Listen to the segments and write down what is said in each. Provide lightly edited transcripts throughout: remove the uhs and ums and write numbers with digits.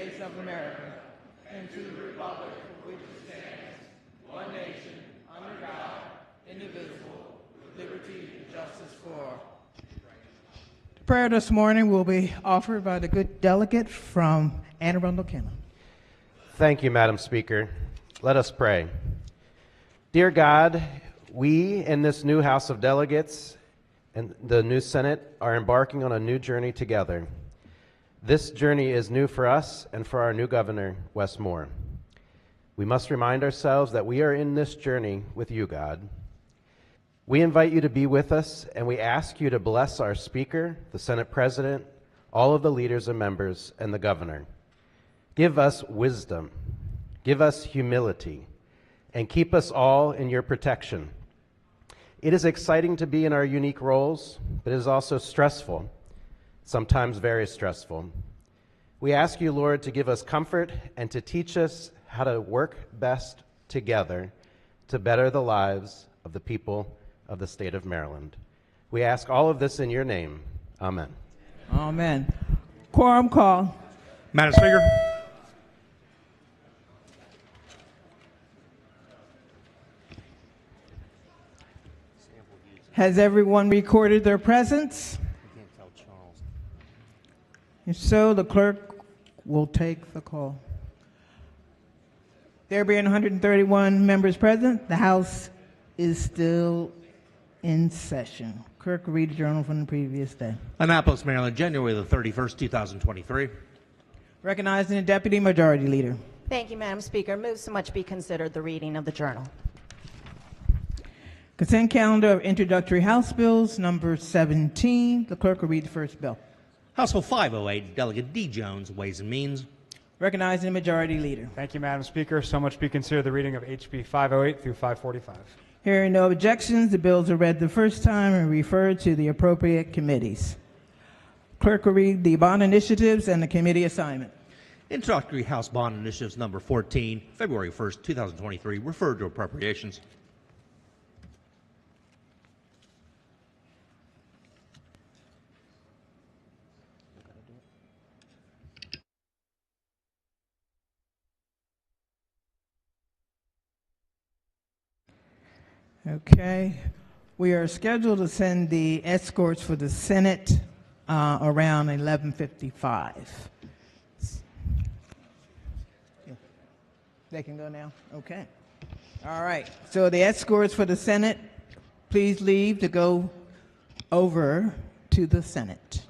States of America and to the republic for which it stands, one nation, under God, indivisible, with liberty and justice for all. The prayer this morning will be offered by the good delegate from Anne Arundel County. Thank you, Madam Speaker. Let us pray. Dear God, we in this new House of Delegates and the new Senate are embarking on a new journey together. This journey is new for us and for our new governor, Wes Moore. We must remind ourselves that we are in this journey with you, God. We invite you to be with us, and we ask you to bless our Speaker, the Senate President, all of the leaders and members, and the governor. Give us wisdom, give us humility, and keep us all in your protection. It is exciting to be in our unique roles, but it is also stressful, sometimes very stressful. We ask you, Lord, to give us comfort and to teach us how to work best together to better the lives of the people of the state of Maryland. We ask all of this in your name. Amen. Amen. Quorum call. Madam Speaker. Has everyone recorded their presence? If so, the clerk will take the call. There being 131 members present, the House is still in session. Clerk will read the journal from the previous day. Annapolis, Maryland, January the 31st, 2023. Recognizing the Deputy Majority Leader. Thank you, Madam Speaker. Move so much be considered the reading of the journal. Consent calendar of introductory House bills, number 17. The clerk will read the first bill. House Bill 508, Delegate D. Jones, Ways and Means. Recognizing the Majority Leader. Thank you, Madam Speaker. So much be considered the reading of HB 508 through 545. Hearing no objections, the bills are read the first time and referred to the appropriate committees. Clerk will read the bond initiatives and the committee assignment. Introductory House Bond Initiatives number 14, February 1st, 2023, referred to appropriations. Okay. We are scheduled to send the escorts for the Senate around 11:55. They can go now? Okay. All right. So the escorts for the Senate, please leave to go over to the Senate.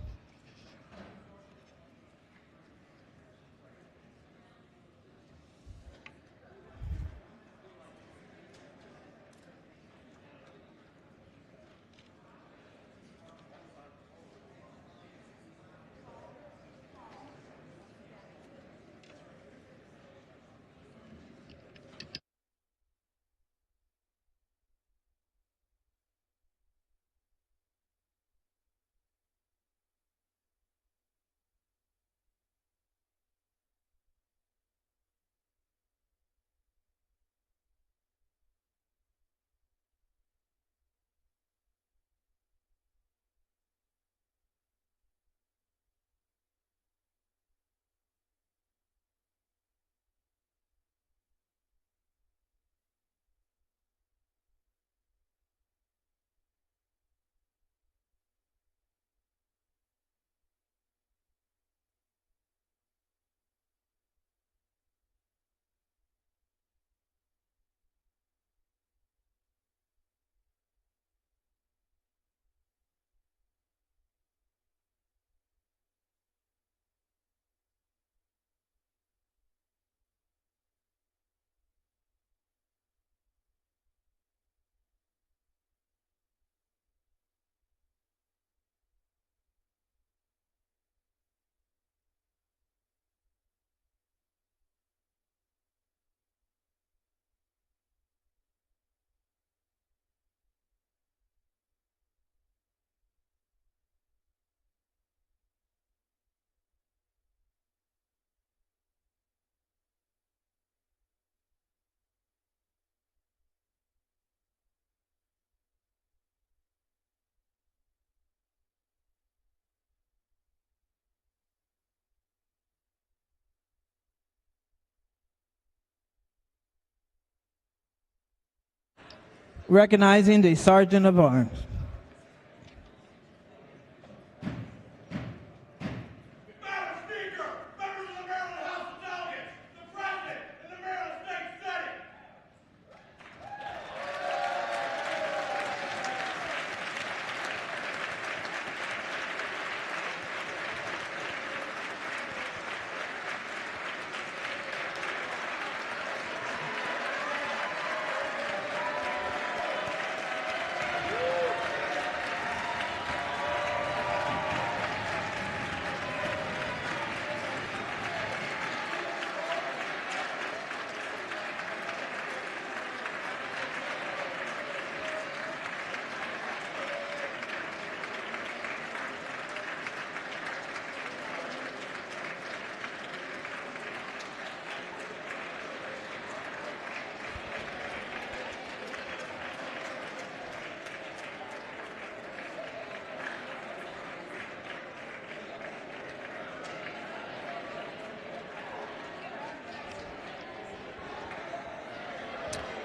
Recognizing the Sergeant of Arms. Madam Speaker, members of the Maryland House of Delegates, the President, and the Maryland State Senate.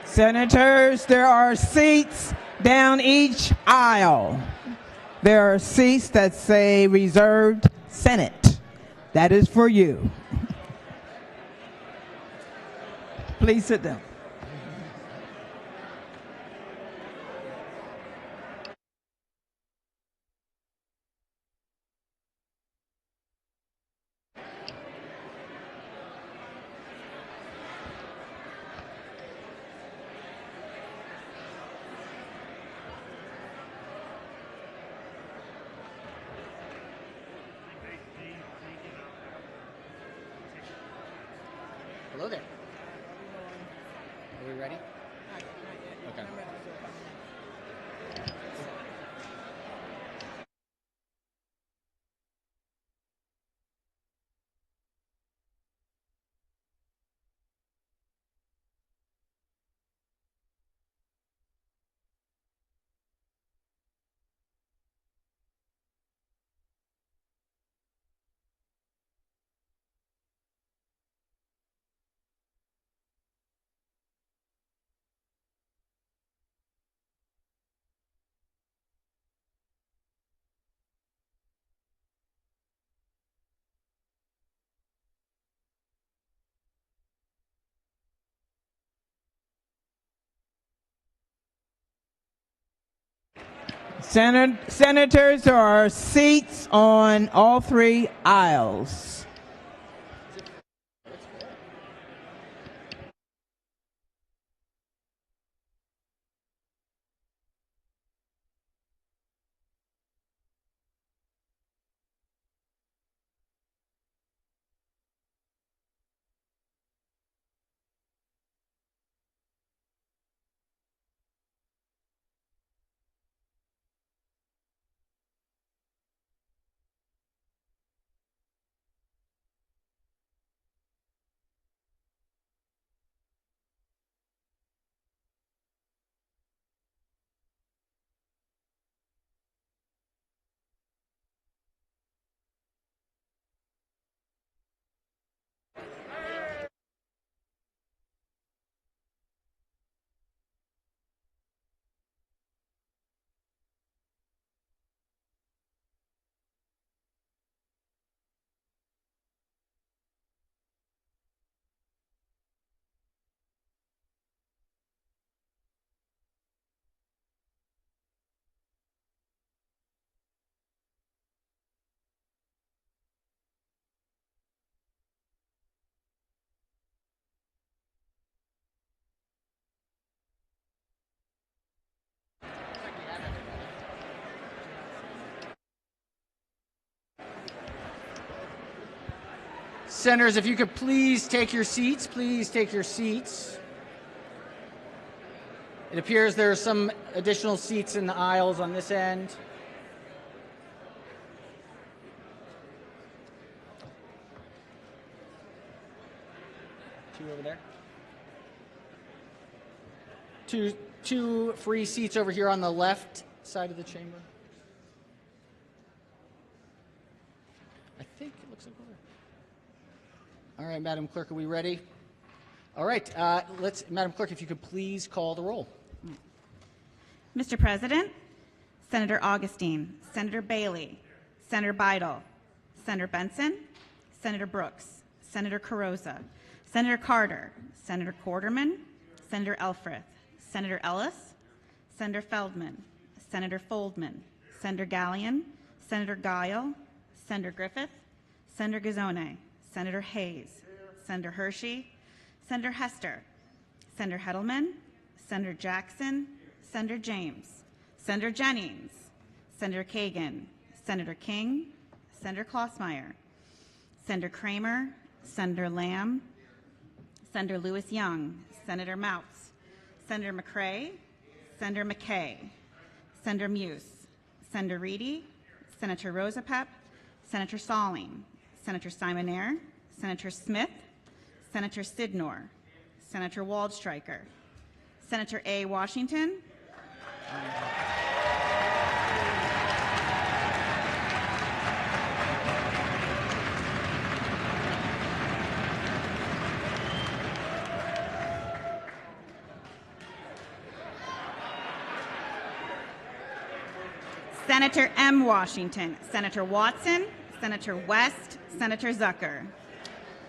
Senators, there are seats down each aisle. There are seats that say reserved Senate. That is for you. Please sit down. Hello there. Are we ready? Okay. Senators, there are seats on all three aisles. Senators, if you could please take your seats, please take your seats. It appears there are some additional seats in the aisles on this end. Two over there. Two free seats over here on the left side of the chamber. I think it looks like we're there. All right, Madam Clerk, are we ready? All right, Madam Clerk, if you could please call the roll. Mr. President, Senator Augustine, Senator Bailey, Senator Beidel, Senator Benson, Senator Brooks, Senator Carrozza, Senator Carter, Senator Quarterman, Senator Elfreth, Senator Ellis, Senator Feldman, Senator Foldman, Senator Gallion, Senator Guile, Senator Griffith, Senator Gazzone, Senator Hayes, Senator Hershey, Senator Hester, Senator Hedelman, Senator Jackson, Senator James, Senator Jennings, Senator Kagan, Senator King, Senator Klossmeyer, Senator Kramer, Senator Lamb, Senator Lewis Young, Senator Moutz, Senator McCrae, Senator McKay, Senator Muse, Senator Reedy, Senator Rosapep, Senator Salling, Senator Simonaire, Senator Smith, Senator Sidnor, Senator Waldstreicher, Senator A. Washington, Senator M. Washington, Senator Watson, Senator West, Senator Zucker.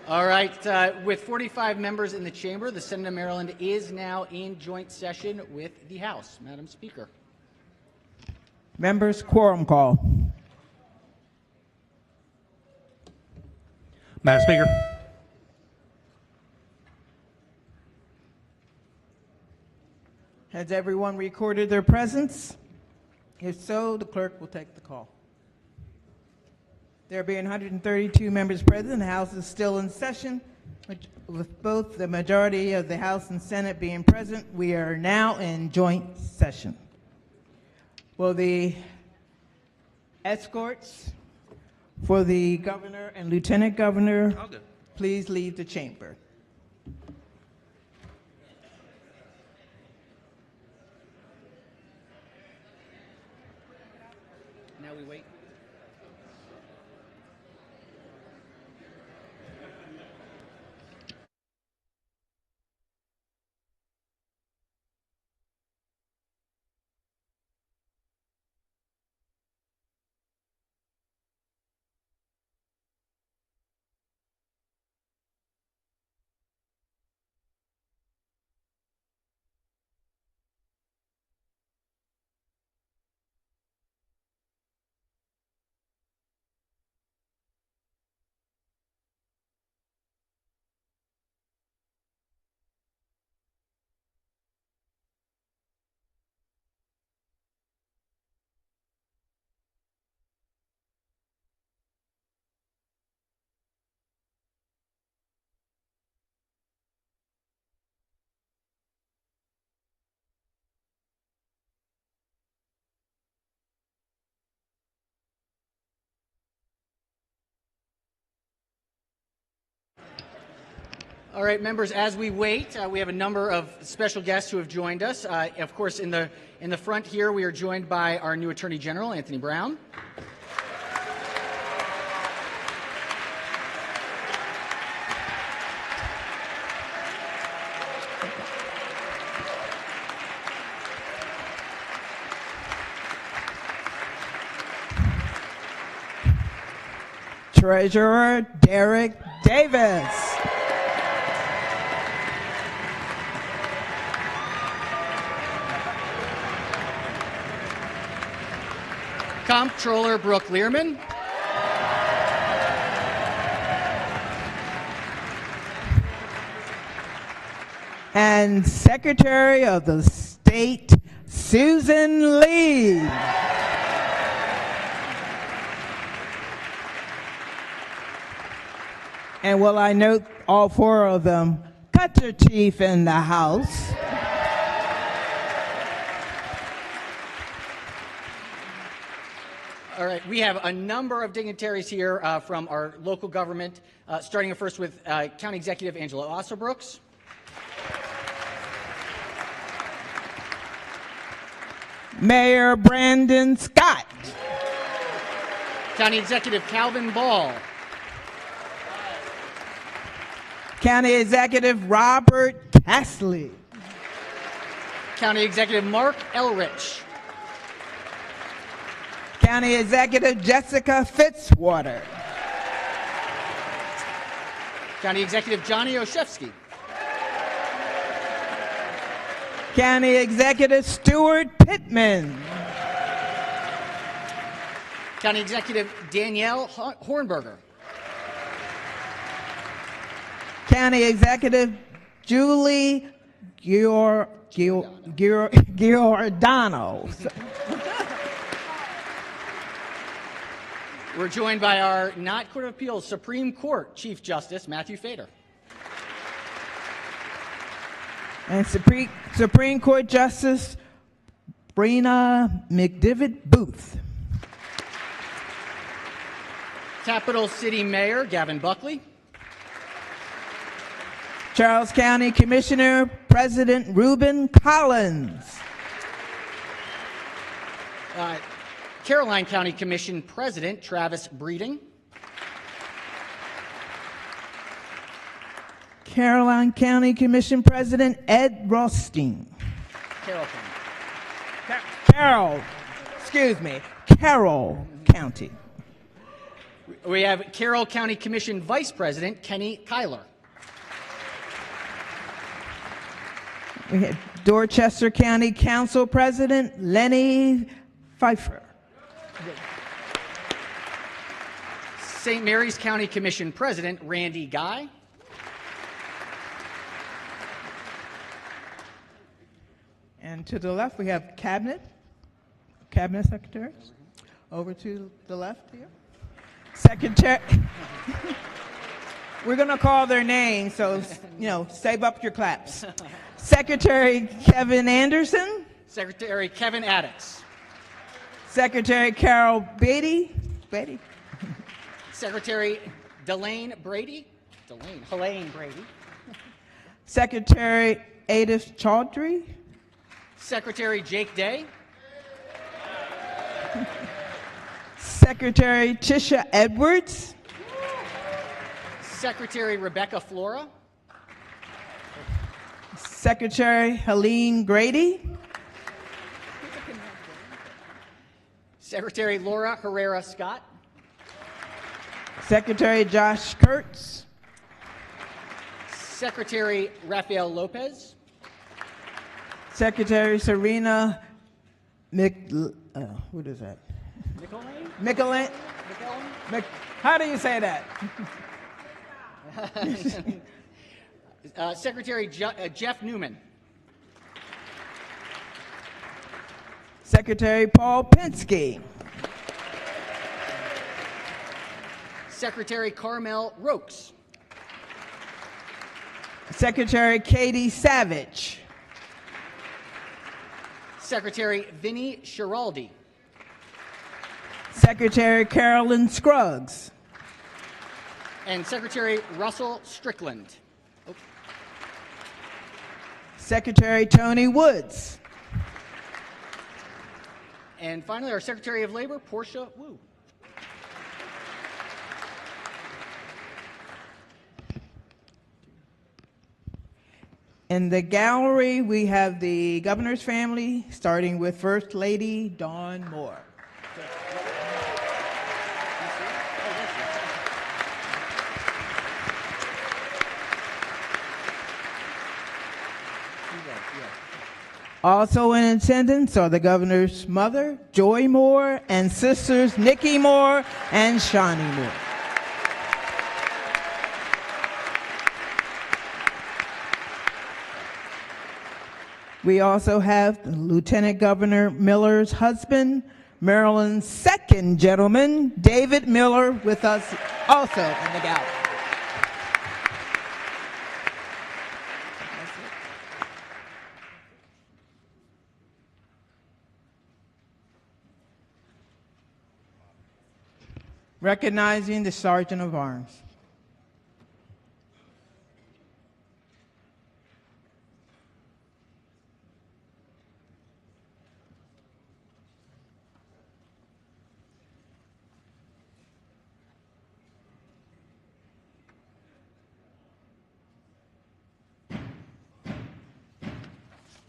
All right, with 45 members in the chamber, the Senate of Maryland is now in joint session with the House. Madam Speaker. Members, quorum call. Madam Speaker. Has everyone recorded their presence? If so, the clerk will take the call. There being 132 members present, the House is still in session. With both the majority of the House and Senate being present, we are now in joint session. Will the escorts for the governor and lieutenant governor please leave the chamber? Now we wait. All right, members, as we wait, we have a number of special guests who have joined us. Of course, in the front here, we are joined by our new Attorney General, Anthony Brown. Treasurer Derek Davis. Comptroller Brooke Learman. And Secretary of the State, Susan Lee. And will I note all four of them, Cutter Chief in the house. All right, we have a number of dignitaries here from our local government, starting first with County Executive Angela Ossobrooks. Mayor Brandon Scott. County Executive Calvin Ball. County Executive Robert Castley. County Executive Mark Elrich. County Executive Jessica Fitzwater. County Executive Johnny Oshevsky. County Executive Stuart Pittman. County Executive Danielle Hornberger. County Executive Julie Giordano. We're joined by our not Court of Appeals Supreme Court Chief Justice Matthew Fader. And Supreme Court Justice Brina McDivitt Booth. Capital City Mayor Gavin Buckley. Charles County Commissioner President Reuben Collins. Caroline County Commission President Travis Breeding. Caroline County Commission President Ed Rothstein. Carroll County. We have Carroll County Commission Vice President Kenny Kyler. We have Dorchester County Council President Lenny Pfeiffer. St. Mary's County Commission President Randy Guy. And to the left, we have Cabinet Secretaries. Over to the left here. Secretary. We're going to call their names, so, save up your claps. Secretary Kevin Anderson. Secretary Kevin Addicks. Secretary Carol Beatty. Secretary Helene Brady. Secretary Adis Chaudhry. Secretary Jake Day. Secretary Tisha Edwards. Secretary Rebecca Flora. Secretary Helene Grady. Secretary Laura Herrera Scott. Secretary Josh Kurtz. Secretary Rafael Lopez. Secretary Serena what is that? Michelin? How do you say that? Secretary Jeff Newman. Secretary Paul Pinsky. Secretary Carmel Rokes. Secretary Katie Savage. Secretary Vinnie Schiraldi. Secretary Carolyn Scruggs. And Secretary Russell Strickland. Secretary Tony Woods. And finally, our Secretary of Labor, Portia Wu. In the gallery, we have the governor's family, starting with First Lady Dawn Moore. Also in attendance are the governor's mother, Joy Moore, and sisters Nikki Moore and Shawnee Moore. We also have Lieutenant Governor Miller's husband, Maryland's second gentleman, David Miller, with us also in the gallery. Recognizing the Sergeant of Arms.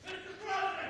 Mr. President,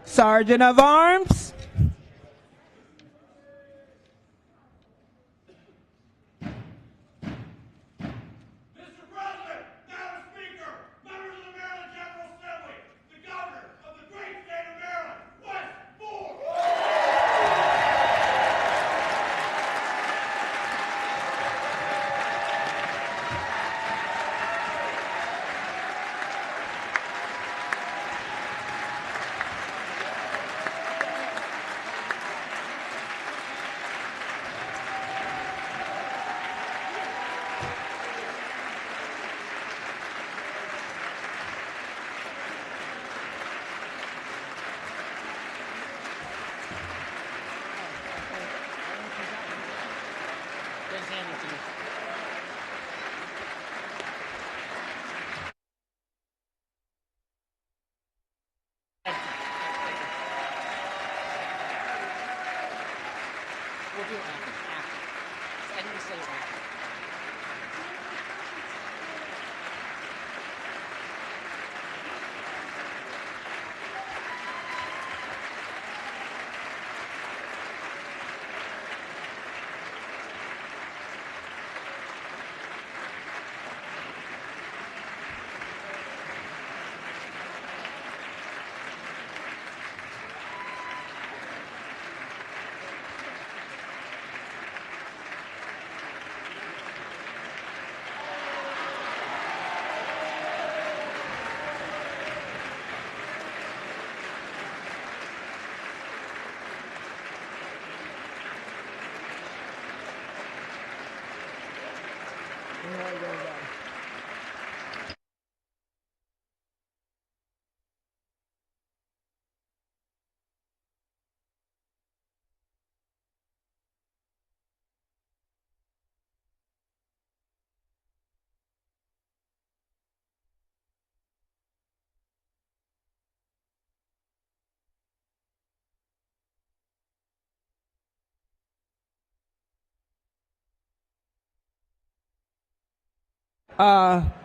Sergeant of Arms. Mr. President, Madam Speaker, members of the Maryland General Assembly, the Governor of the great state of Maryland, West 4. Ben's handing it to me. We'll do it after. I need to say it after.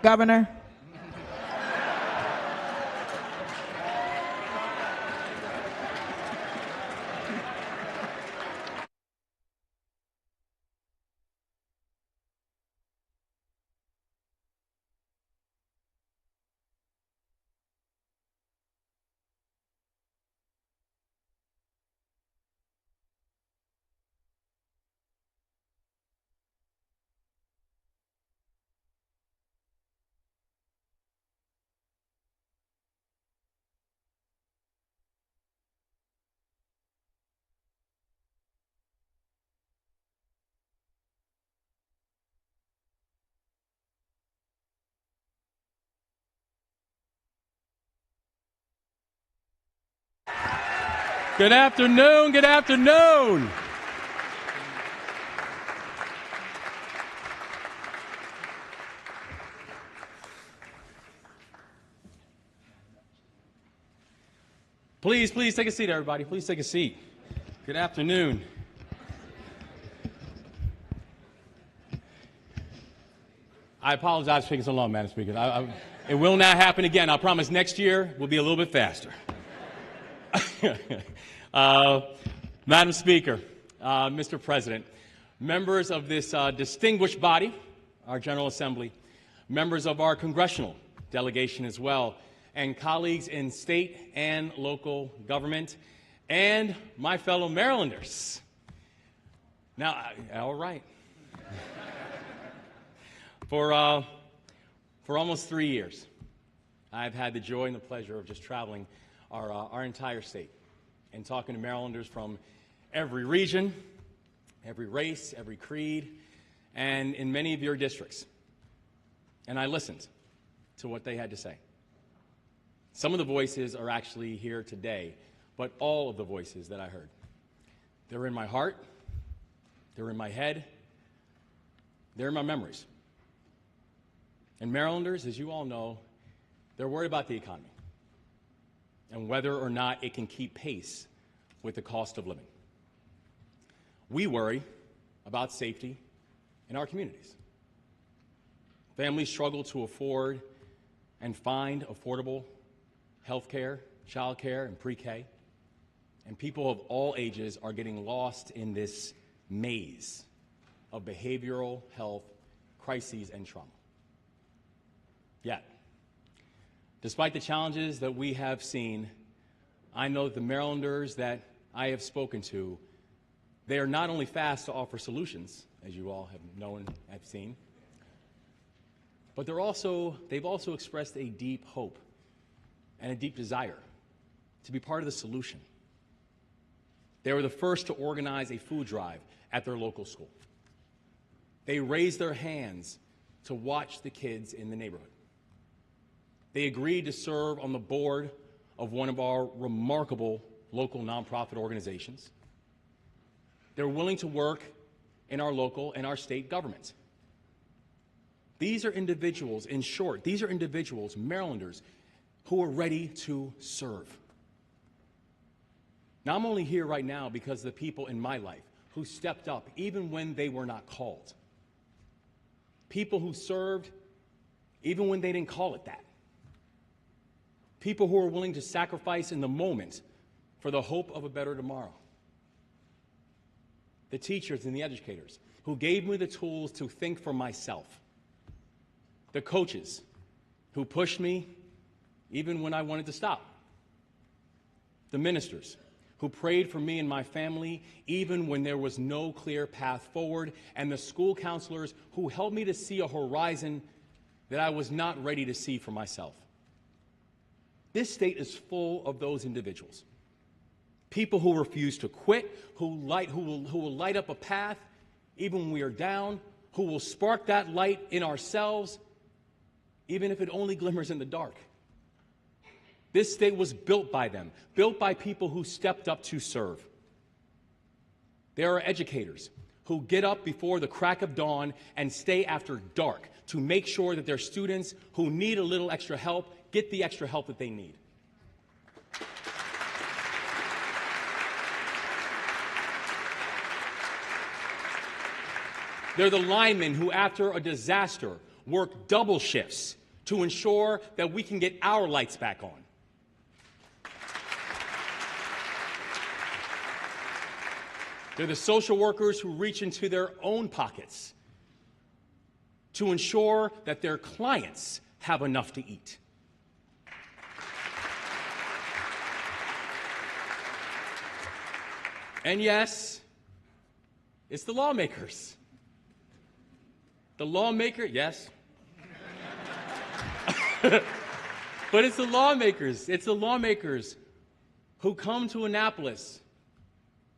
Governor. Good afternoon. Good afternoon. Please take a seat, everybody. Please take a seat. Good afternoon. I apologize for taking so long, Madam Speaker. It will not happen again. I promise next year will be a little bit faster. Madam Speaker, Mr. President, members of this distinguished body, our General Assembly, members of our congressional delegation as well, and colleagues in state and local government, and my fellow Marylanders. Now, all right. For almost 3 years, I've had the joy and the pleasure of just traveling our entire state and talking to Marylanders from every region, every race, every creed, and in many of your districts. And I listened to what they had to say. Some of the voices are actually here today, but all of the voices that I heard, they're in my heart, they're in my head, they're in my memories. And Marylanders, as you all know, they're worried about the economy and whether or not it can keep pace with the cost of living. We worry about safety in our communities. Families struggle to afford and find affordable health care, child care, and pre-K. and people of all ages are getting lost in this maze of behavioral health crises and trauma. Yet, despite the challenges that we have seen, I know that the Marylanders that I have spoken to, they are not only fast to offer solutions, as you all have known and have seen, but they've also expressed a deep hope and a deep desire to be part of the solution. They were the first to organize a food drive at their local school. They raised their hands to watch the kids in the neighborhood. They agreed to serve on the board of one of our remarkable local nonprofit organizations. They're willing to work in our local and our state government. These are individuals, in short, these are individuals, Marylanders, who are ready to serve. Now, I'm only here right now because of the people in my life who stepped up even when they were not called. People who served even when they didn't call it that. People who are willing to sacrifice in the moment for the hope of a better tomorrow. The teachers and the educators who gave me the tools to think for myself. The coaches who pushed me even when I wanted to stop. The ministers who prayed for me and my family even when there was no clear path forward, and the school counselors who helped me to see a horizon that I was not ready to see for myself. This state is full of those individuals. People who refuse to quit, who will light up a path even when we are down, who will spark that light in ourselves even if it only glimmers in the dark. This state was built by them, built by people who stepped up to serve. There are educators who get up before the crack of dawn and stay after dark to make sure that their students who need a little extra help get the extra help that they need. They're the linemen who, after a disaster, work double shifts to ensure that we can get our lights back on. They're the social workers who reach into their own pockets to ensure that their clients have enough to eat. And yes, it's the lawmakers. The lawmaker, yes. But it's the lawmakers. It's the lawmakers who come to Annapolis,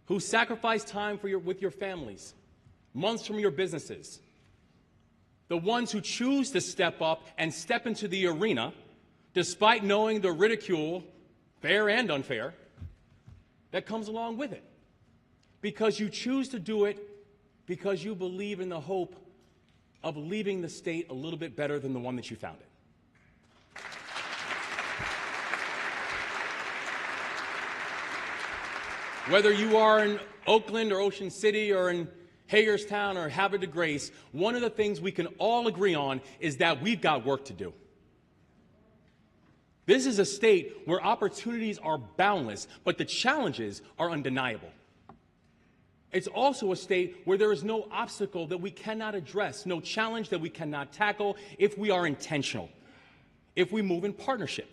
who sacrifice time with your families, months from your businesses. The ones who choose to step up and step into the arena, despite knowing the ridicule, fair and unfair, that comes along with it. Because you choose to do it because you believe in the hope of leaving the state a little bit better than the one that you found it. Whether you are in Oakland or Ocean City or in Hagerstown or Havre de Grace, one of the things we can all agree on is that we've got work to do. This is a state where opportunities are boundless, but the challenges are undeniable. It's also a state where there is no obstacle that we cannot address, no challenge that we cannot tackle if we are intentional, if we move in partnership.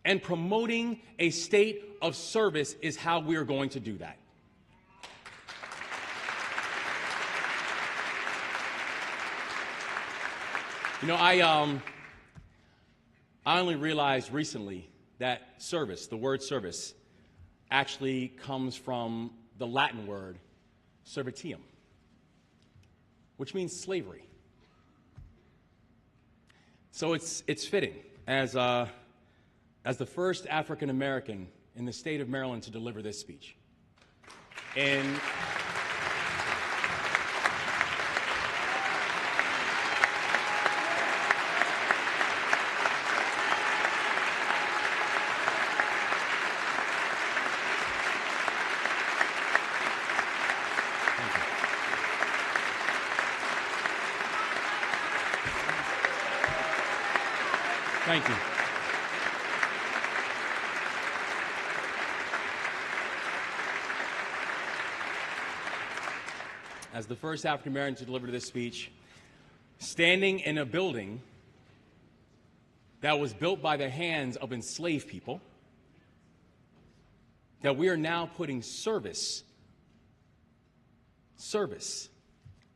And promoting a state of service is how we are going to do that. You know, I only realized recently that service, the word service, actually comes from the Latin word servitium, which means slavery. So it's fitting as the first African American in the state of Maryland to deliver this speech. And thank you. as the first African American to deliver this speech, standing in a building that was built by the hands of enslaved people, that we are now putting service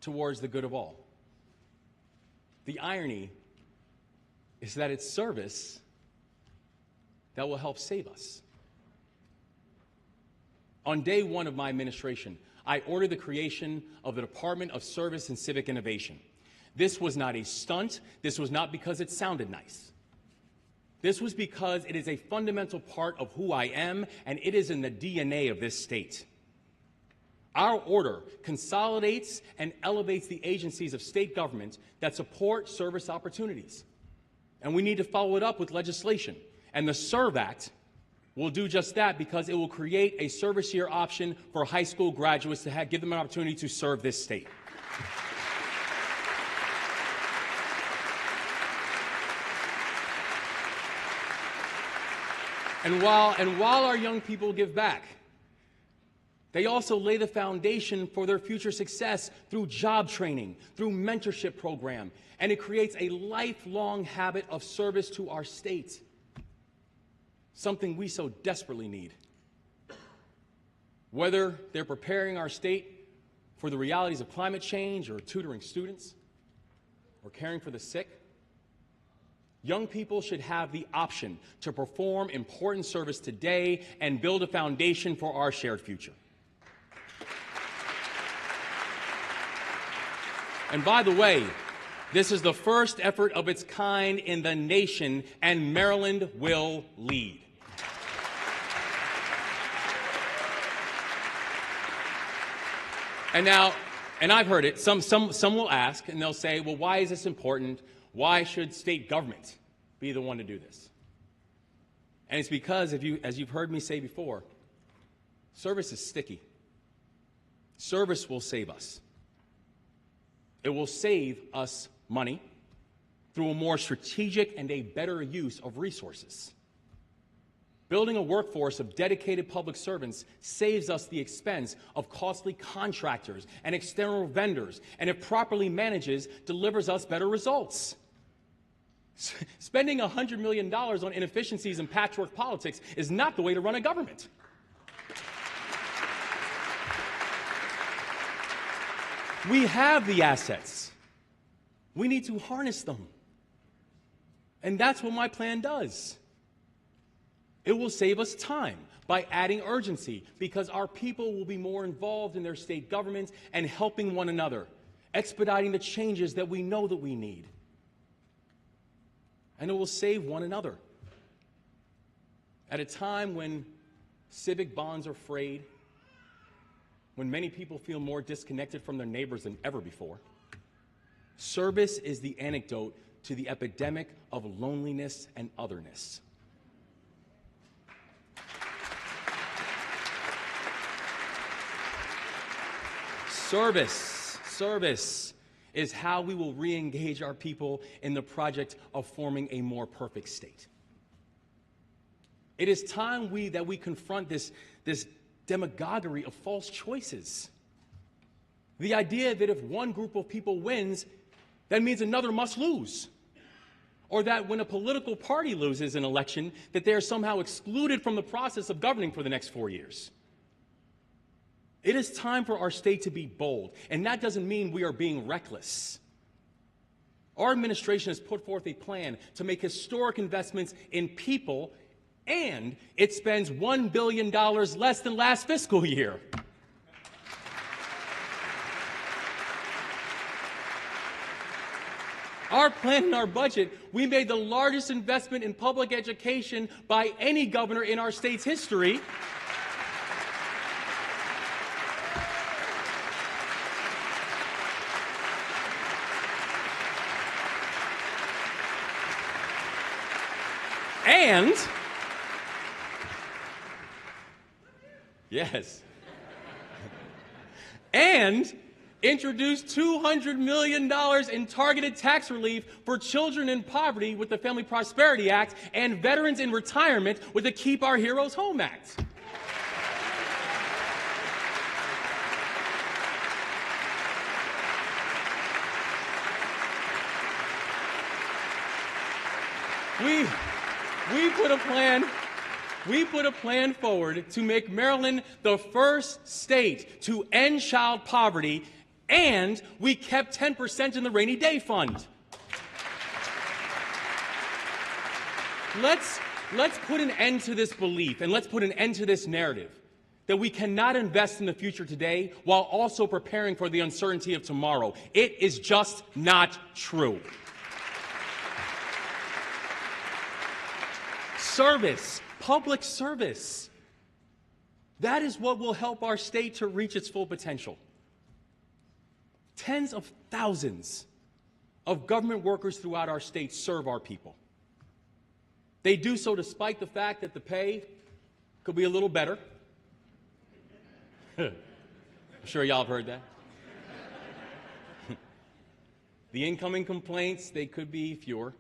towards the good of all. The irony is that it's service that will help save us. On day one of my administration, I ordered the creation of the Department of Service and Civic Innovation. This was not a stunt. This was not because it sounded nice. This was because it is a fundamental part of who I am, and it is in the DNA of this state. Our order consolidates and elevates the agencies of state government that support service opportunities. And we need to follow it up with legislation. And the SERVE Act will do just that, because it will create a service year option for high school graduates to give them an opportunity to serve this state. And while our young people give back, they also lay the foundation for their future success through job training, through mentorship program, and it creates a lifelong habit of service to our state, something we so desperately need. Whether they're preparing our state for the realities of climate change, or tutoring students, or caring for the sick, young people should have the option to perform important service today and build a foundation for our shared future. And by the way, this is the first effort of its kind in the nation, and Maryland will lead. And I've heard it, some will ask, and they'll say, well, why is this important? Why should state government be the one to do this? And it's because, as you've heard me say before, service is sticky. Service will save us. It will save us money through a more strategic and a better use of resources. Building a workforce of dedicated public servants saves us the expense of costly contractors and external vendors, and if properly manages, delivers us better results. Spending $100 million on inefficiencies and patchwork politics is not the way to run a government. We have the assets. We need to harness them. And that's what my plan does. It will save us time by adding urgency, because our people will be more involved in their state governments and helping one another, expediting the changes that we know that we need. And it will save one another. At a time when civic bonds are frayed, when many people feel more disconnected from their neighbors than ever before, service is the antidote to the epidemic of loneliness and otherness. Service is how we will re-engage our people in the project of forming a more perfect state. It is time that we confront this demagoguery of false choices. The idea that if one group of people wins, that means another must lose. Or that when a political party loses an election, that they are somehow excluded from the process of governing for the next 4 years. It is time for our state to be bold, and that doesn't mean we are being reckless. Our administration has put forth a plan to make historic investments in people, and it spends $1 billion less than last fiscal year. Our plan and our budget, we made the largest investment in public education by any governor in our state's history. And, yes, and introduced $200 million in targeted tax relief for children in poverty with the Family Prosperity Act, and veterans in retirement with the Keep Our Heroes Home Act. We put a plan forward to make Maryland the first state to end child poverty, and we kept 10% in the rainy day fund. Let's put an end to this belief, and let's put an end to this narrative that we cannot invest in the future today while also preparing for the uncertainty of tomorrow. It is just not true. Service, public service, that is what will help our state to reach its full potential. Tens of thousands of government workers throughout our state serve our people. They do so despite the fact that the pay could be a little better. I'm sure y'all have heard that. The incoming complaints, they could be fewer.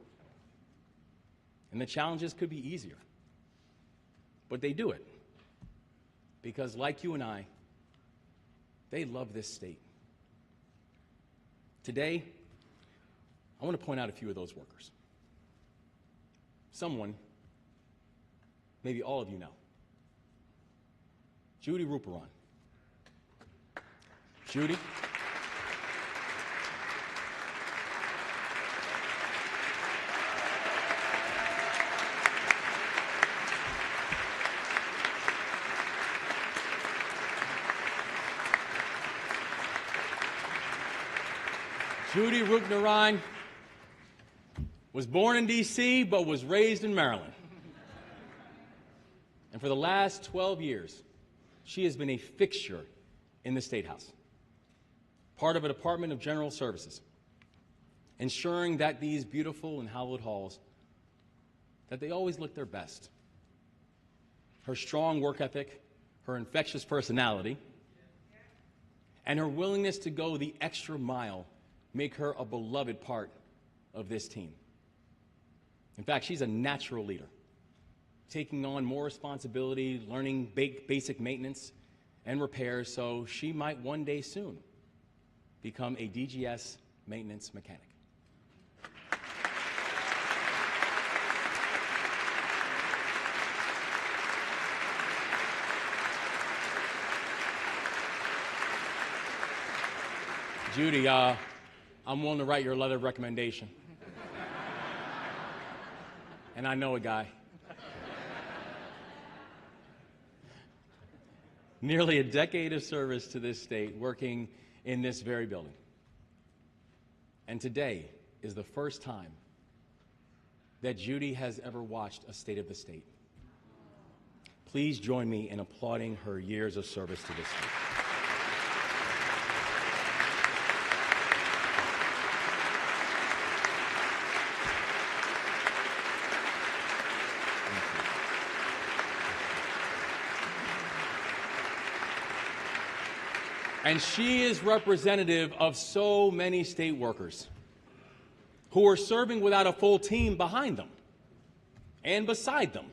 And the challenges could be easier. But they do it because, like you and I, they love this state. Today, I want to point out a few of those workers. Someone, maybe all of you know. Judy Ruperon. Judy. Judy Ruperon was born in D.C. but was raised in Maryland. And for the last 12 years, she has been a fixture in the State House, part of a Department of General Services, ensuring that these beautiful and hallowed halls, that they always look their best. Her strong work ethic, her infectious personality, and her willingness to go the extra mile make her a beloved part of this team. In fact, she's a natural leader, taking on more responsibility, learning basic maintenance and repairs, so she might one day soon become a DGS maintenance mechanic. Judy, I'm willing to write your letter of recommendation. And I know a guy. Nearly a decade of service to this state, working in this very building. And today is the first time that Judy has ever watched a State of the State. Please join me in applauding her years of service to this state. And she is representative of so many state workers who are serving without a full team behind them and beside them.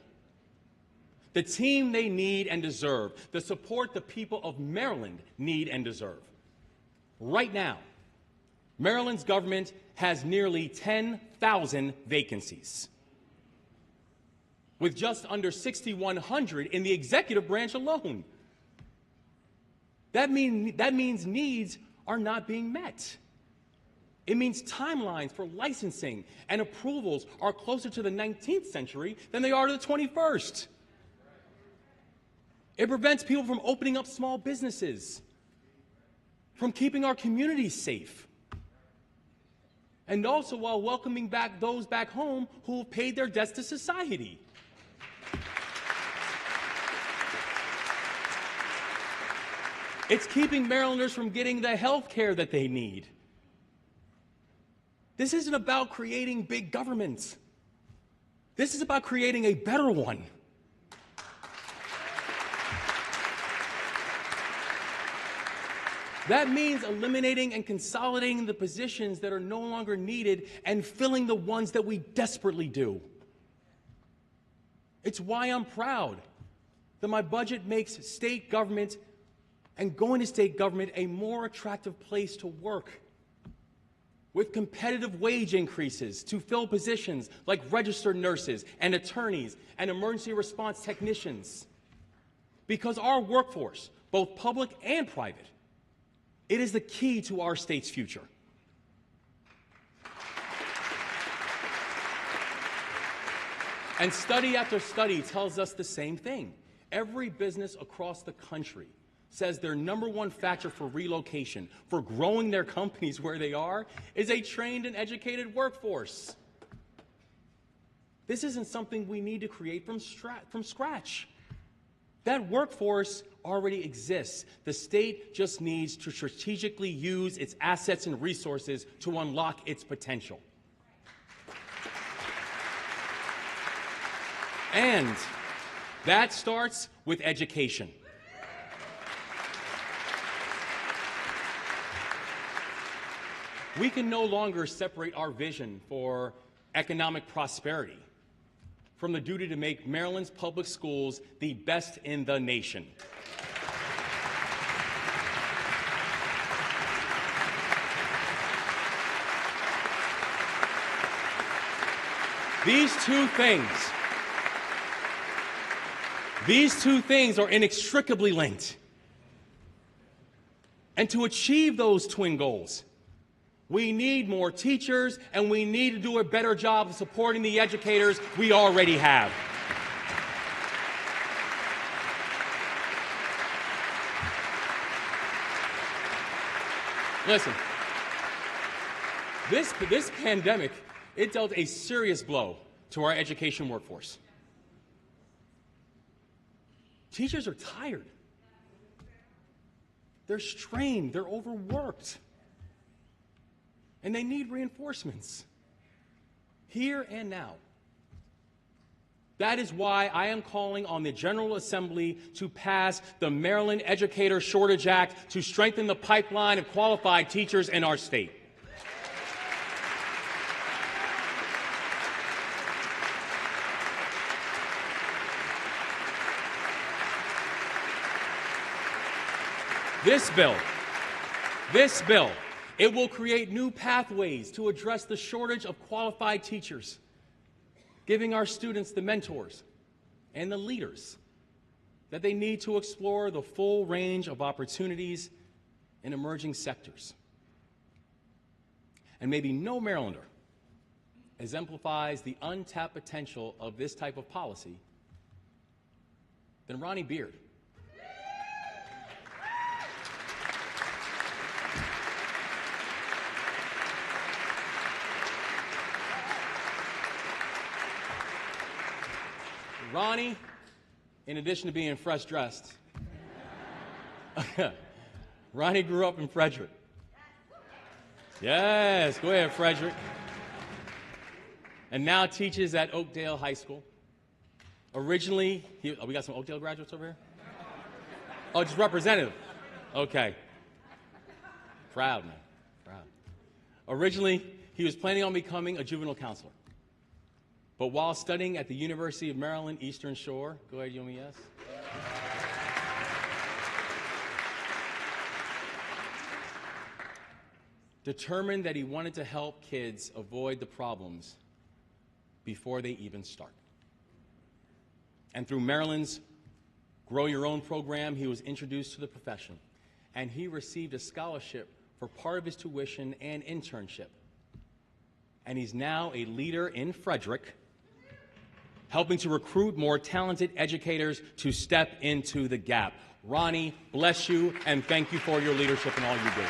The team they need and deserve, the support the people of Maryland need and deserve. Right now, Maryland's government has nearly 10,000 vacancies, with just under 6,100 in the executive branch alone. That means needs are not being met. It means timelines for licensing and approvals are closer to the 19th century than they are to the 21st. It prevents people from opening up small businesses, from keeping our communities safe, and also while welcoming back those back home who have paid their debts to society. It's keeping Marylanders from getting the health care that they need. This isn't about creating big governments. This is about creating a better one. That means eliminating and consolidating the positions that are no longer needed and filling the ones that we desperately do. It's why I'm proud that my budget makes state government and going to state government a more attractive place to work, with competitive wage increases to fill positions like registered nurses and attorneys and emergency response technicians. Because our workforce, both public and private, it is the key to our state's future. And study after study tells us the same thing. Every business across the country says their number one factor for relocation, for growing their companies where they are, is a trained and educated workforce. This isn't something we need to create from scratch. That workforce already exists. The state just needs to strategically use its assets and resources to unlock its potential. And that starts with education. We can no longer separate our vision for economic prosperity from the duty to make Maryland's public schools the best in the nation. These two things are inextricably linked. And to achieve those twin goals, we need more teachers, and we need to do a better job of supporting the educators we already have. Listen, this pandemic, it dealt a serious blow to our education workforce. Teachers are tired. They're strained. They're overworked. And they need reinforcements here and now. That is why I am calling on the General Assembly to pass the Maryland Educator Shortage Act to strengthen the pipeline of qualified teachers in our state. This bill, it will create new pathways to address the shortage of qualified teachers, giving our students the mentors and the leaders that they need to explore the full range of opportunities in emerging sectors. And maybe no Marylander exemplifies the untapped potential of this type of policy than Ronnie Beard. Ronnie, in addition to being fresh dressed, Ronnie grew up in Frederick. Yes, go ahead, Frederick. And now teaches at Oakdale High School. Originally, we got some Oakdale graduates over here? Oh, just representative. Okay. Proud, man. Proud. Originally, he was planning on becoming a juvenile counselor. But while studying at the University of Maryland Eastern Shore, go ahead, UMES. Determined that he wanted to help kids avoid the problems before they even start. And through Maryland's Grow Your Own program, he was introduced to the profession, and he received a scholarship for part of his tuition and internship. And he's now a leader in Frederick, helping to recruit more talented educators to step into the gap. Ronnie, bless you, and thank you for your leadership and all you do.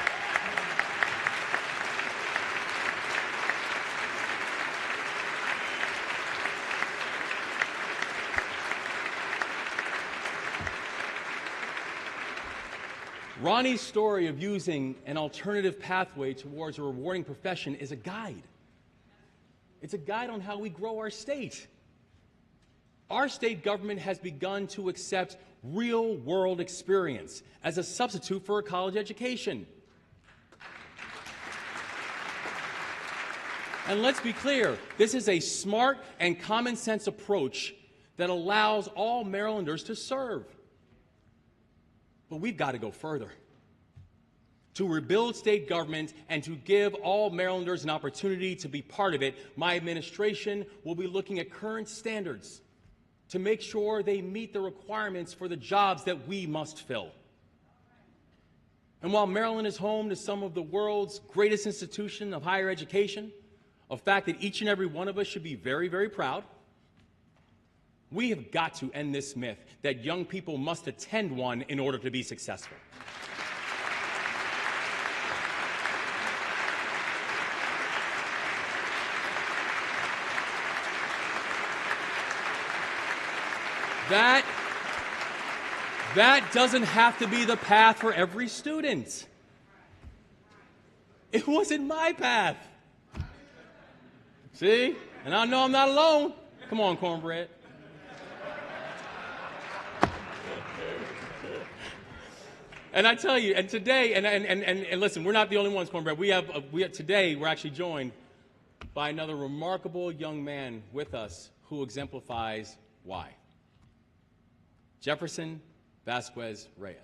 Ronnie's story of using an alternative pathway towards a rewarding profession is a guide. It's a guide on how we grow our state. Our state government has begun to accept real-world experience as a substitute for a college education. And let's be clear, this is a smart and common-sense approach that allows all Marylanders to serve. But we've got to go further. to rebuild state government and to give all Marylanders an opportunity to be part of it, my administration will be looking at current standards to make sure they meet the requirements for the jobs that we must fill. And while Maryland is home to some of the world's greatest institutions of higher education, a fact that each and every one of us should be very, very proud, we have got to end this myth that young people must attend one in order to be successful. That doesn't have to be the path for every student. It wasn't my path. See? And I know I'm not alone. Come on, cornbread. And I tell you, and today, and listen, we're not the only ones, cornbread. Today, we're actually joined by another remarkable young man with us who exemplifies why. Jefferson Vasquez Reyes.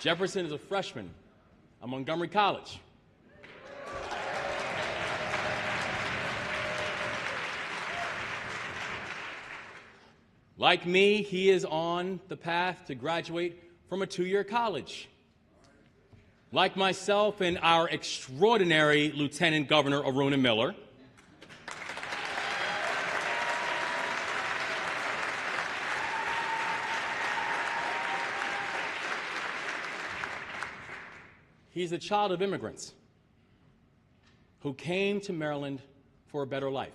Jefferson is a freshman at Montgomery College. Like me, he is on the path to graduate from a two-year college. Like myself and our extraordinary Lieutenant Governor Aruna Miller, he's the child of immigrants who came to Maryland for a better life.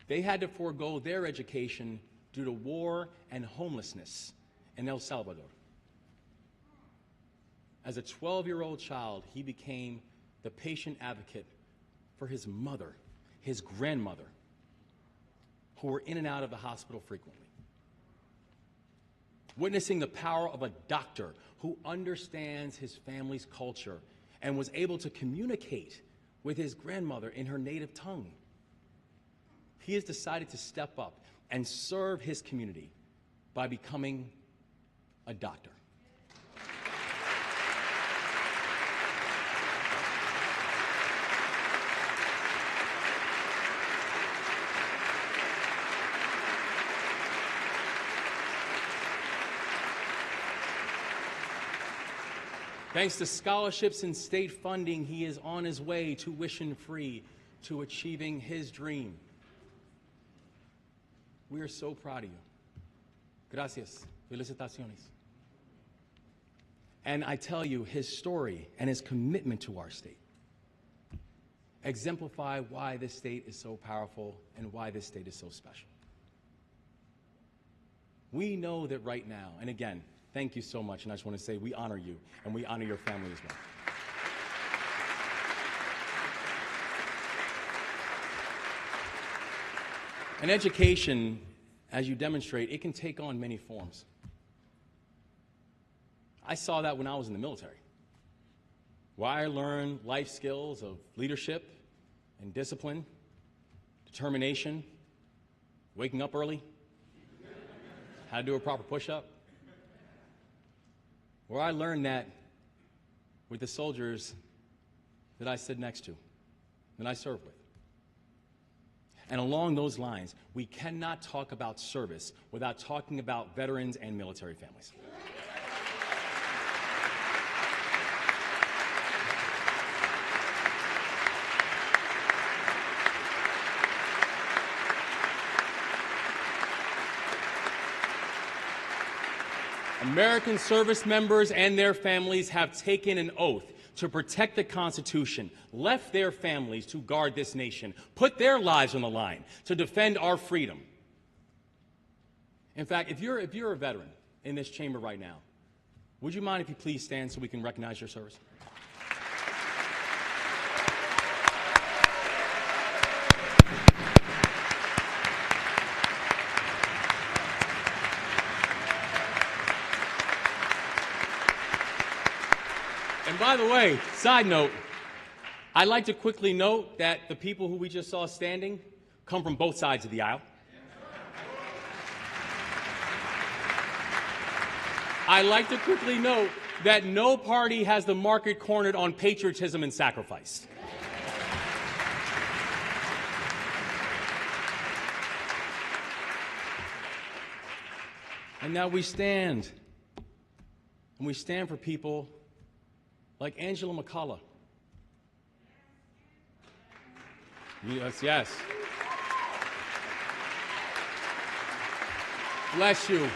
They had to forego their education due to war and homelessness in El Salvador. As a 12-year-old child, he became the patient advocate for his mother, his grandmother, who were in and out of the hospital frequently. Witnessing the power of a doctor who understands his family's culture and was able to communicate with his grandmother in her native tongue. He has decided to step up and serve his community by becoming a doctor. Thanks to scholarships and state funding, he is on his way, tuition-free, to achieving his dream. We are so proud of you. Gracias. Felicitaciones. And I tell you, his story and his commitment to our state exemplify why this state is so powerful and why this state is so special. We know that right now, and again, thank you so much, and I just want to say we honor you, and we honor your family as well. And education, as you demonstrate, it can take on many forms. I saw that when I was in the military, where I learned life skills of leadership and discipline, determination, waking up early, how to do a proper push-up. Where I learned that with the soldiers that I stood next to, that I served with. And along those lines, we cannot talk about service without talking about veterans and military families. American service members and their families have taken an oath to protect the Constitution, left their families to guard this nation, put their lives on the line to defend our freedom. In fact, if you're a veteran in this chamber right now, would you mind if you please stand so we can recognize your service? And by the way, side note, I'd like to quickly note that the people who we just saw standing come from both sides of the aisle. I'd like to quickly note that no party has the market cornered on patriotism and sacrifice. And now we stand. And we stand for people like Angela McCullough. Yes, yes. Bless you.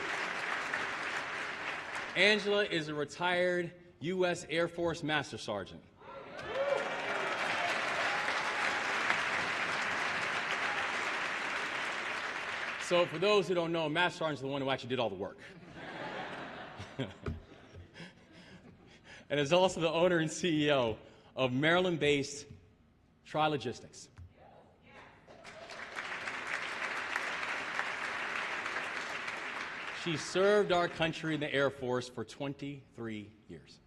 Angela is a retired U.S. Air Force Master Sergeant. So for those who don't know, a Master Sergeant is the one who actually did all the work. And is also the owner and CEO of Maryland-based Tri-Logistics. She served our country in the Air Force for 23 years.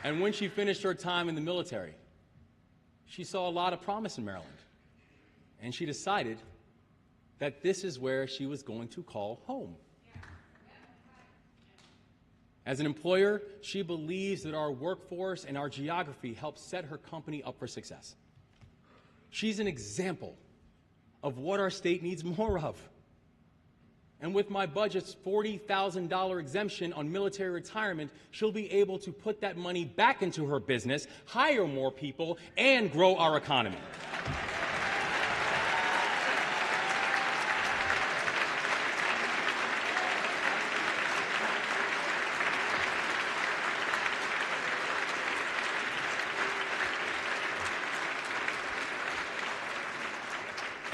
And when she finished her time in the military, she saw a lot of promise in Maryland. And she decided that this is where she was going to call home. As an employer, she believes that our workforce and our geography help set her company up for success. She's an example of what our state needs more of. And with my budget's $40,000 exemption on military retirement, she'll be able to put that money back into her business, hire more people, and grow our economy.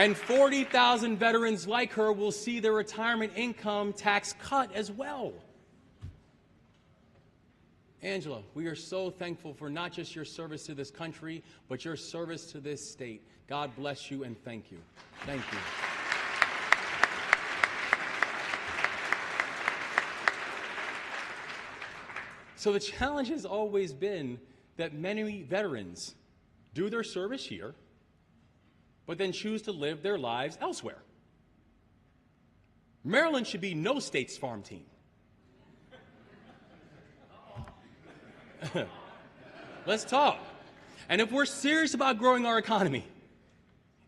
And 40,000 veterans like her will see their retirement income tax cut as well. Angela, we are so thankful for not just your service to this country, but your service to this state. God bless you and thank you. Thank you. So the challenge has always been that many veterans do their service here, but then choose to live their lives elsewhere. Maryland should be no state's farm team. Let's talk. And if we're serious about growing our economy,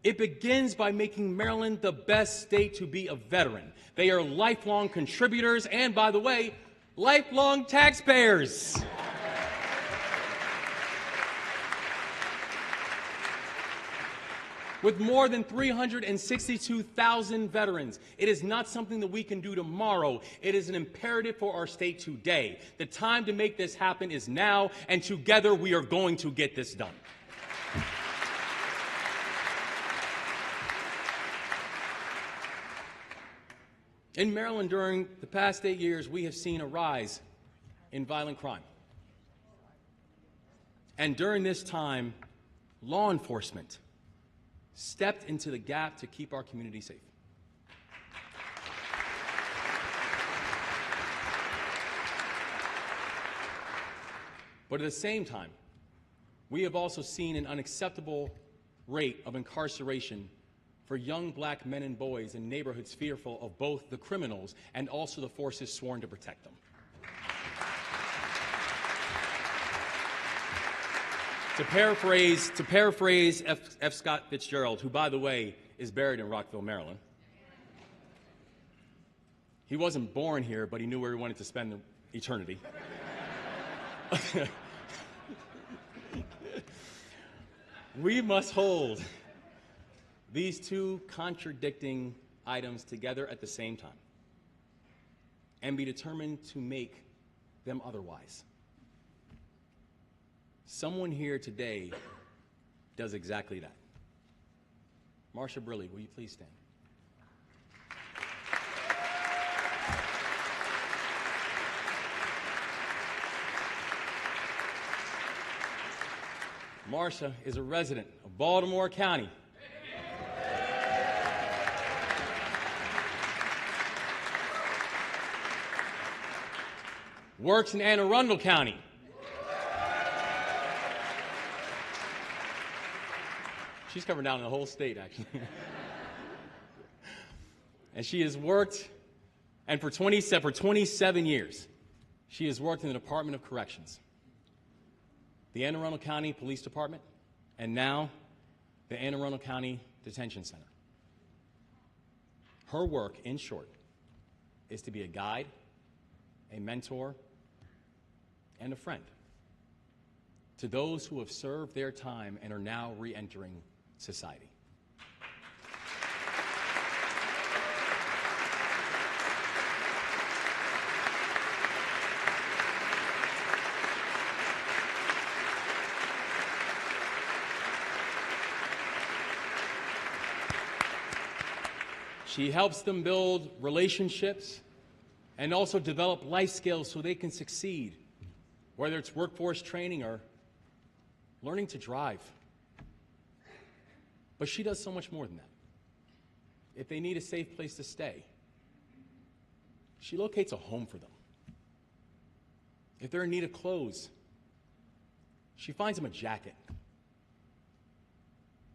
it begins by making Maryland the best state to be a veteran. They are lifelong contributors and, by the way, lifelong taxpayers. With more than 362,000 veterans, it is not something that we can do tomorrow. It is an imperative for our state today. The time to make this happen is now, and together we are going to get this done. In Maryland, during the past 8 years, we have seen a rise in violent crime. And during this time, law enforcement stepped into the gap to keep our community safe. But at the same time, we have also seen an unacceptable rate of incarceration for young black men and boys in neighborhoods fearful of both the criminals and also the forces sworn to protect them. To paraphrase F. Scott Fitzgerald, who, by the way, is buried in Rockville, Maryland, he wasn't born here, but he knew where he wanted to spend eternity. We must hold these two contradicting items together at the same time and be determined to make them otherwise. Someone here today does exactly that. Marsha Briley, will you please stand? Marsha is a resident of Baltimore County. works in Anne Arundel County. She's covering down in the whole state, actually. And she has worked, and for 27 years, she has worked in the Department of Corrections, the Anne Arundel County Police Department, and now the Anne Arundel County Detention Center. Her work, in short, is to be a guide, a mentor, and a friend to those who have served their time and are now re-entering society. She helps them build relationships and also develop life skills so they can succeed, whether it's workforce training or learning to drive. But she does so much more than that. If they need a safe place to stay, she locates a home for them. If they're in need of clothes, she finds them a jacket.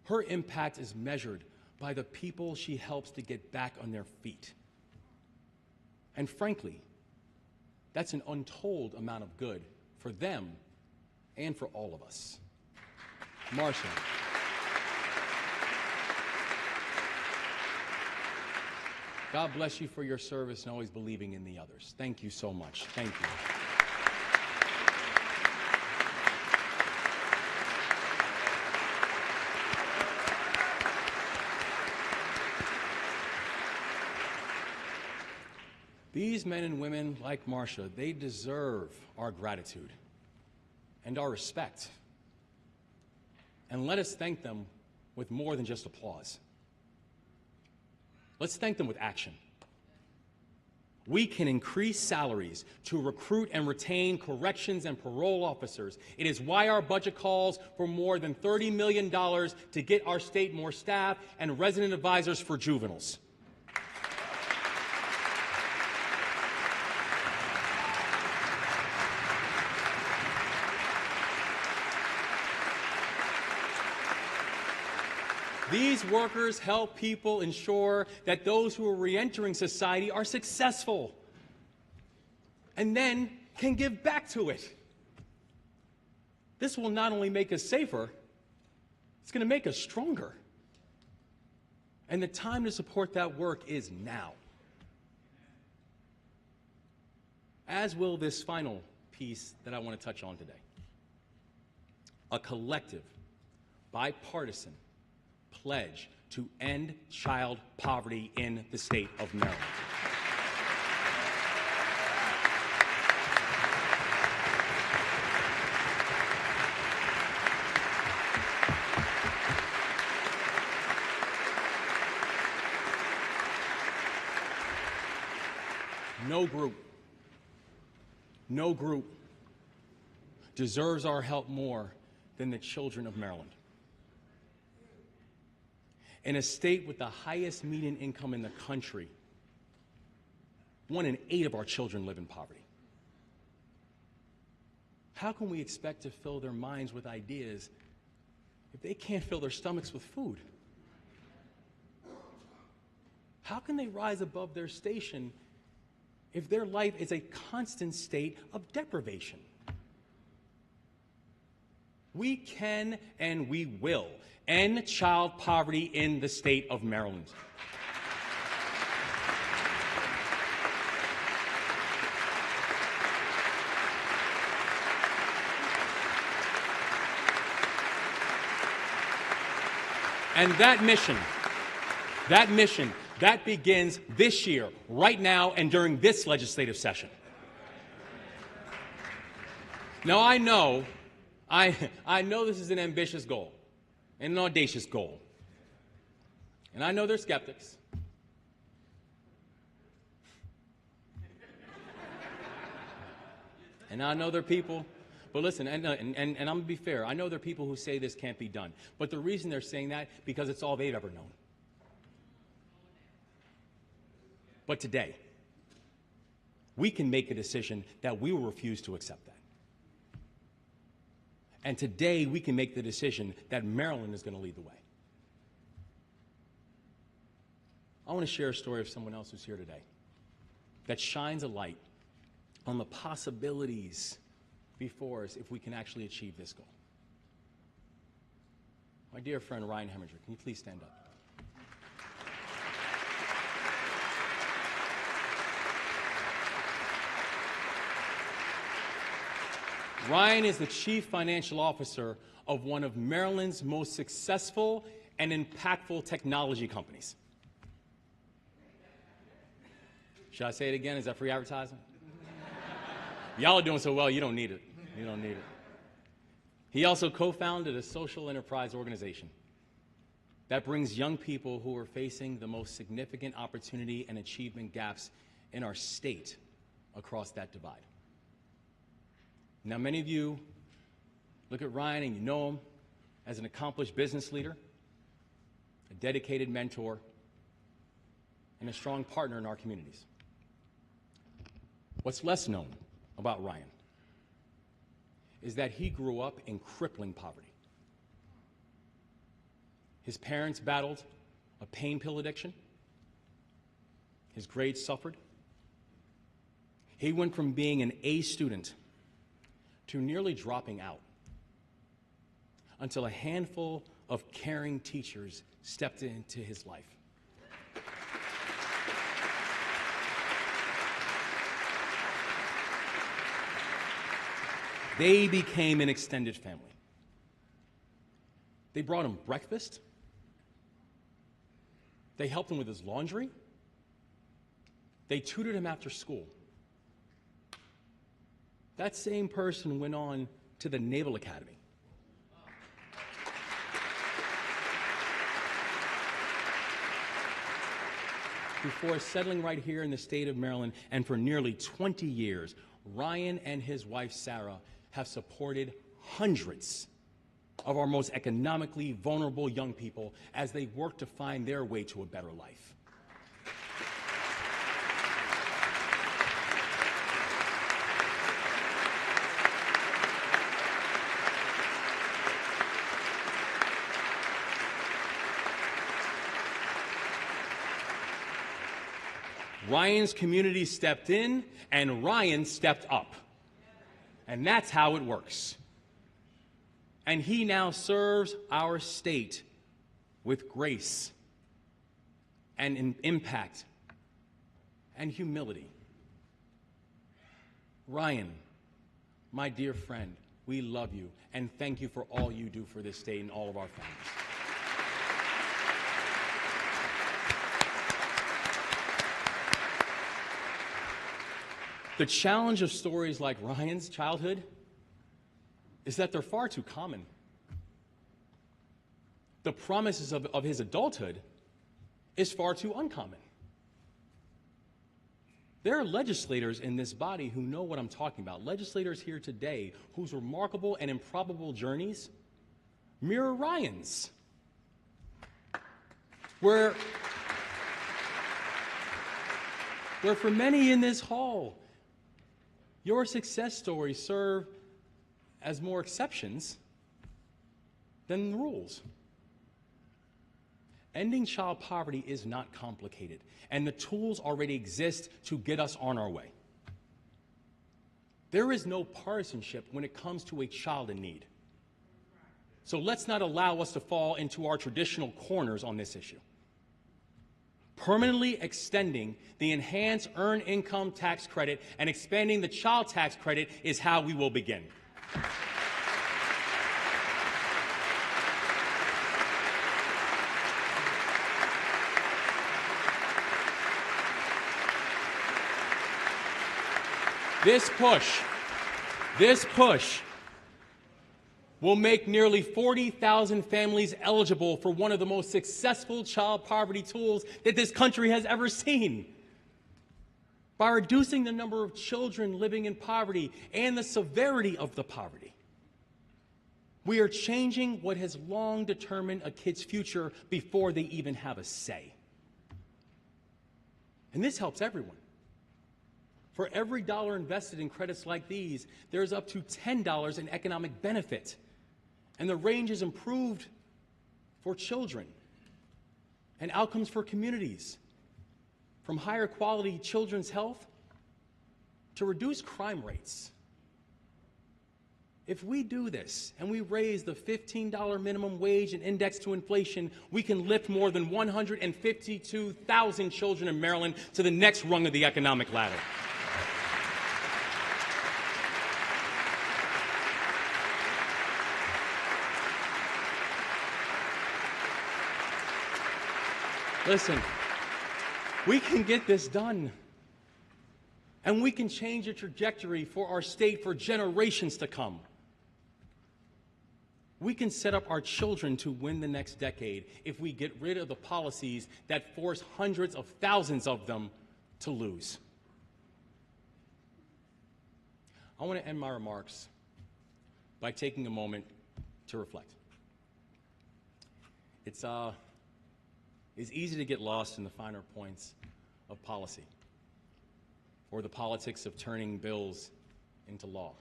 Her impact is measured by the people she helps to get back on their feet. And frankly, that's an untold amount of good for them and for all of us. Marsha. God bless you for your service and always believing in the others. Thank you so much. Thank you. These men and women, like Marsha, they deserve our gratitude and our respect. And let us thank them with more than just applause. Let's thank them with action. We can increase salaries to recruit and retain corrections and parole officers. It is why our budget calls for more than $30 million to get our state more staff and resident advisors for juveniles. These workers help people ensure that those who are reentering society are successful and then can give back to it. This will not only make us safer, it's going to make us stronger. And the time to support that work is now. As will this final piece that I want to touch on today. A collective, bipartisan pledge to end child poverty in the state of Maryland. No group deserves our help more than the children of Maryland. In a state with the highest median income in the country, 1 in 8 of our children live in poverty. How can we expect to fill their minds with ideas if they can't fill their stomachs with food? How can they rise above their station if their life is a constant state of deprivation? We can and we will end child poverty in the state of Maryland. And that mission begins this year, right now, and during this legislative session. Now, I know this is an ambitious goal and an audacious goal. And I know there's skeptics. And I know there are people, but listen, and I'm going to be fair, I know there are people who say this can't be done. But the reason they're saying that, because it's all they've ever known. But today, we can make a decision that we will refuse to accept that. And today, we can make the decision that Maryland is going to lead the way. I want to share a story of someone else who's here today that shines a light on the possibilities before us if we can actually achieve this goal. My dear friend Ryan Heminger, can you please stand up? Ryan is the Chief Financial Officer of one of Maryland's most successful and impactful technology companies. Should I say it again? Is that free advertising? Y'all are doing so well, you don't need it. You don't need it. He also co-founded a social enterprise organization that brings young people who are facing the most significant opportunity and achievement gaps in our state across that divide. Now, many of you look at Ryan and you know him as an accomplished business leader, a dedicated mentor, and a strong partner in our communities. What's less known about Ryan is that he grew up in crippling poverty. His parents battled a pain pill addiction. His grades suffered. He went from being an A student to nearly dropping out until a handful of caring teachers stepped into his life. They became an extended family. They brought him breakfast. They helped him with his laundry. They tutored him after school. That same person went on to the Naval Academy. Before settling right here in the state of Maryland, and for nearly 20 years, Ryan and his wife, Sarah, have supported hundreds of our most economically vulnerable young people as they work to find their way to a better life. Ryan's community stepped in, and Ryan stepped up. And that's how it works. And he now serves our state with grace and impact and humility. Ryan, my dear friend, we love you and thank you for all you do for this state and all of our families. The challenge of stories like Ryan's childhood is that they're far too common. The promises of his adulthood is far too uncommon. There are legislators in this body who know what I'm talking about. Legislators here today whose remarkable and improbable journeys mirror Ryan's. Where for many in this hall, your success stories serve as more exceptions than the rules. Ending child poverty is not complicated, and the tools already exist to get us on our way. There is no partisanship when it comes to a child in need. So let's not allow us to fall into our traditional corners on this issue. Permanently extending the enhanced earned income tax credit and expanding the child tax credit is how we will begin. This push will make nearly 40,000 families eligible for one of the most successful child poverty tools that this country has ever seen. By reducing the number of children living in poverty and the severity of the poverty, we are changing what has long determined a kid's future before they even have a say. And this helps everyone, For every dollar invested in credits like these, there's up to $10 in economic benefit. And the range is improved for children and outcomes for communities, from higher quality children's health to reduced crime rates. If we do this and we raise the $15 minimum wage and index to inflation, we can lift more than 152,000 children in Maryland to the next rung of the economic ladder. Listen, we can get this done. And we can change the trajectory for our state for generations to come. We can set up our children to win the next decade if we get rid of the policies that force hundreds of thousands of them to lose. I want to end my remarks by taking a moment to reflect. It's easy to get lost in the finer points of policy or the politics of turning bills into law.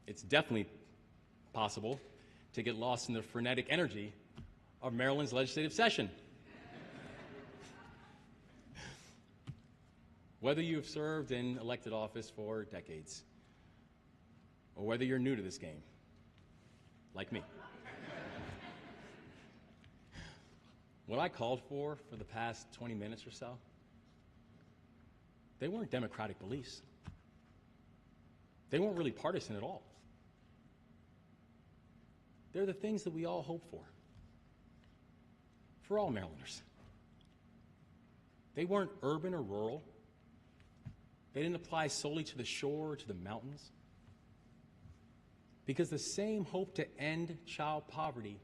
It's definitely possible to get lost in the frenetic energy of Maryland's legislative session. Whether you've served in elected office for decades, or whether you're new to this game, like me. What I called for the past 20 minutes or so, they weren't democratic beliefs. They weren't really partisan at all. They're the things that we all hope for all Marylanders. They weren't urban or rural. They didn't apply solely to the shore or to the mountains. Because the same hope to end child poverty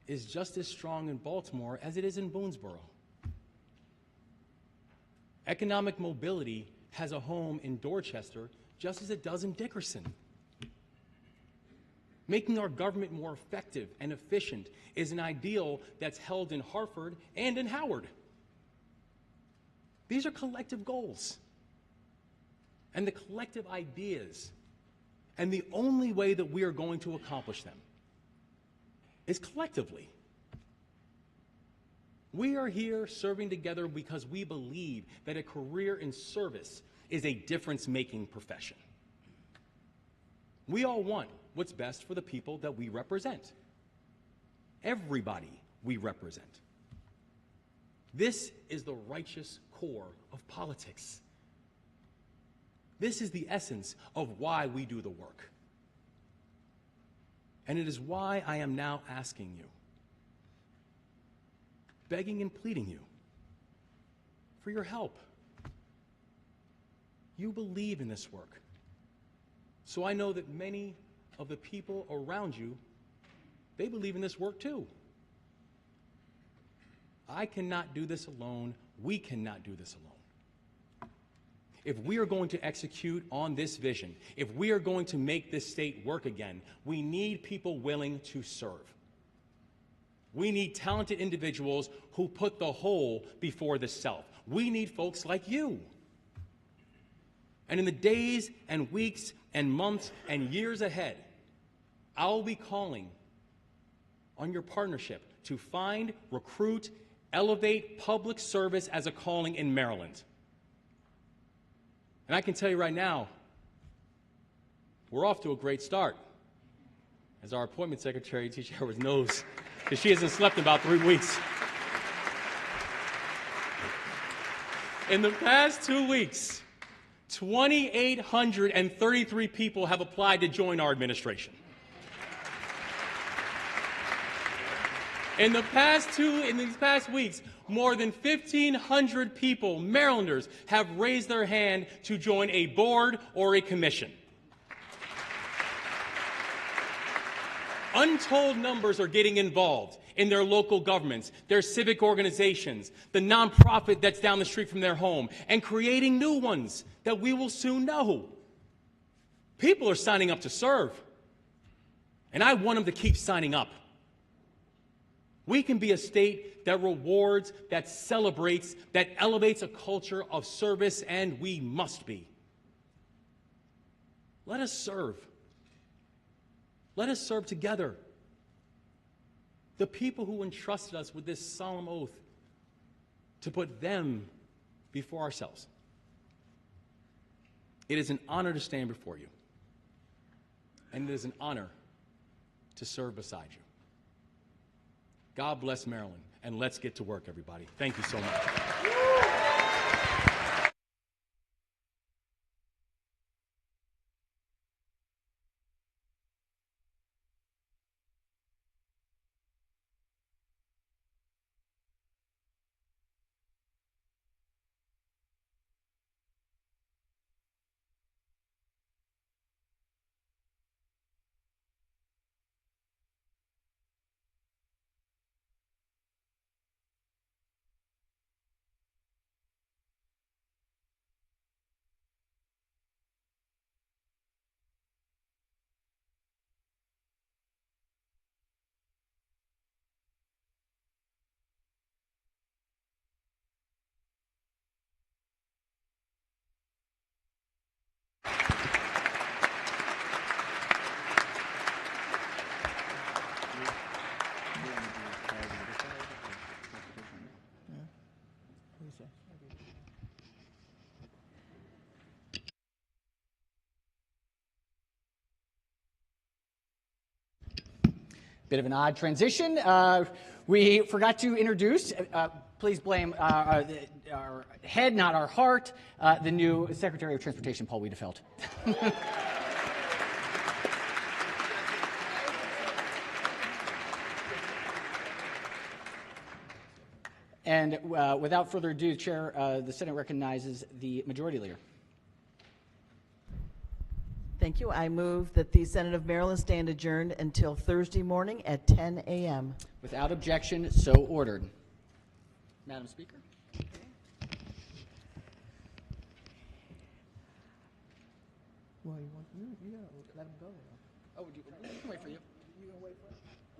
is just as strong in Baltimore as it is in Boonesboro. Economic mobility has a home in Dorchester just as it does in Dickerson. Making our government more effective and efficient is an ideal that's held in Hartford and in Howard. These are collective goals and the collective ideas, and the only way that we are going to accomplish them is collectively. We are here serving together because we believe that a career in service is a difference-making profession. We all want what's best for the people that we represent. Everybody we represent. This is the righteous core of politics. This is the essence of why we do the work. And it is why I am now asking you, begging and pleading you for your help. You believe in this work. So I know that many of the people around you, they believe in this work too. I cannot do this alone. We cannot do this alone. If we are going to execute on this vision, if we are going to make this state work again, we need people willing to serve. We need talented individuals who put the whole before the self. We need folks like you. And in the days and weeks and months and years ahead, I'll be calling on your partnership to find, recruit, elevate public service as a calling in Maryland. And I can tell you right now, we're off to a great start. As our appointment secretary, Teacher Edwards, knows, because she hasn't slept in about 3 weeks. In the past 2 weeks, 2,833 people have applied to join our administration. In these past weeks, more than 1,500 people, Marylanders, have raised their hand to join a board or a commission. Untold numbers are getting involved in their local governments, their civic organizations, the nonprofit that's down the street from their home, and creating new ones that we will soon know. People are signing up to serve, and I want them to keep signing up. We can be a state that rewards, that celebrates, that elevates a culture of service, and we must be. Let us serve. Let us serve together. The people who entrusted us with this solemn oath, to put them before ourselves. It is an honor to stand before you, and it is an honor to serve beside you. God bless Maryland, and let's get to work, everybody. Thank you so much. Bit of an odd transition. We forgot to introduce, please blame our head, not our heart, the new Secretary of Transportation, Paul Wiedefeld. And without further ado, Chair, the Senate recognizes the Majority Leader. Thank you. I move that the Senate of Maryland stand adjourned until Thursday morning at 10 a.m. Without objection, so ordered. Madam Speaker. Well, you gotta let him go. Oh, we can wait for you. You gonna wait for us?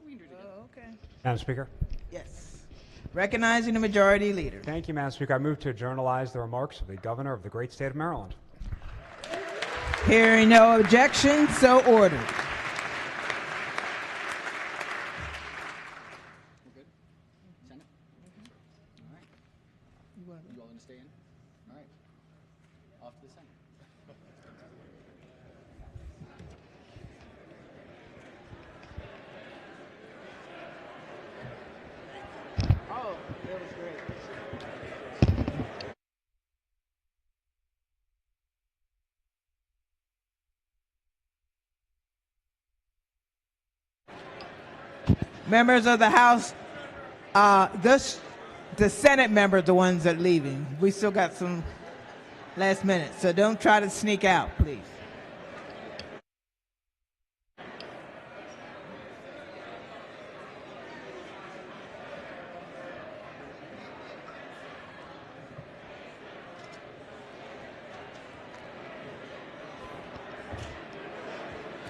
We can do it together. Oh, okay. Madam Speaker. Yes. Recognizing the Majority Leader. Thank you, Madam Speaker. I move to journalize the remarks of the Governor of the great state of Maryland. Hearing no objection, so ordered. We're good? Senate? All right. You all going to stay in? All right. Off to the Senate. Oh, that was great. Members of the House, the Senate members are the ones that are leaving. We still got some last minute, so don't try to sneak out, please.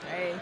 Hey.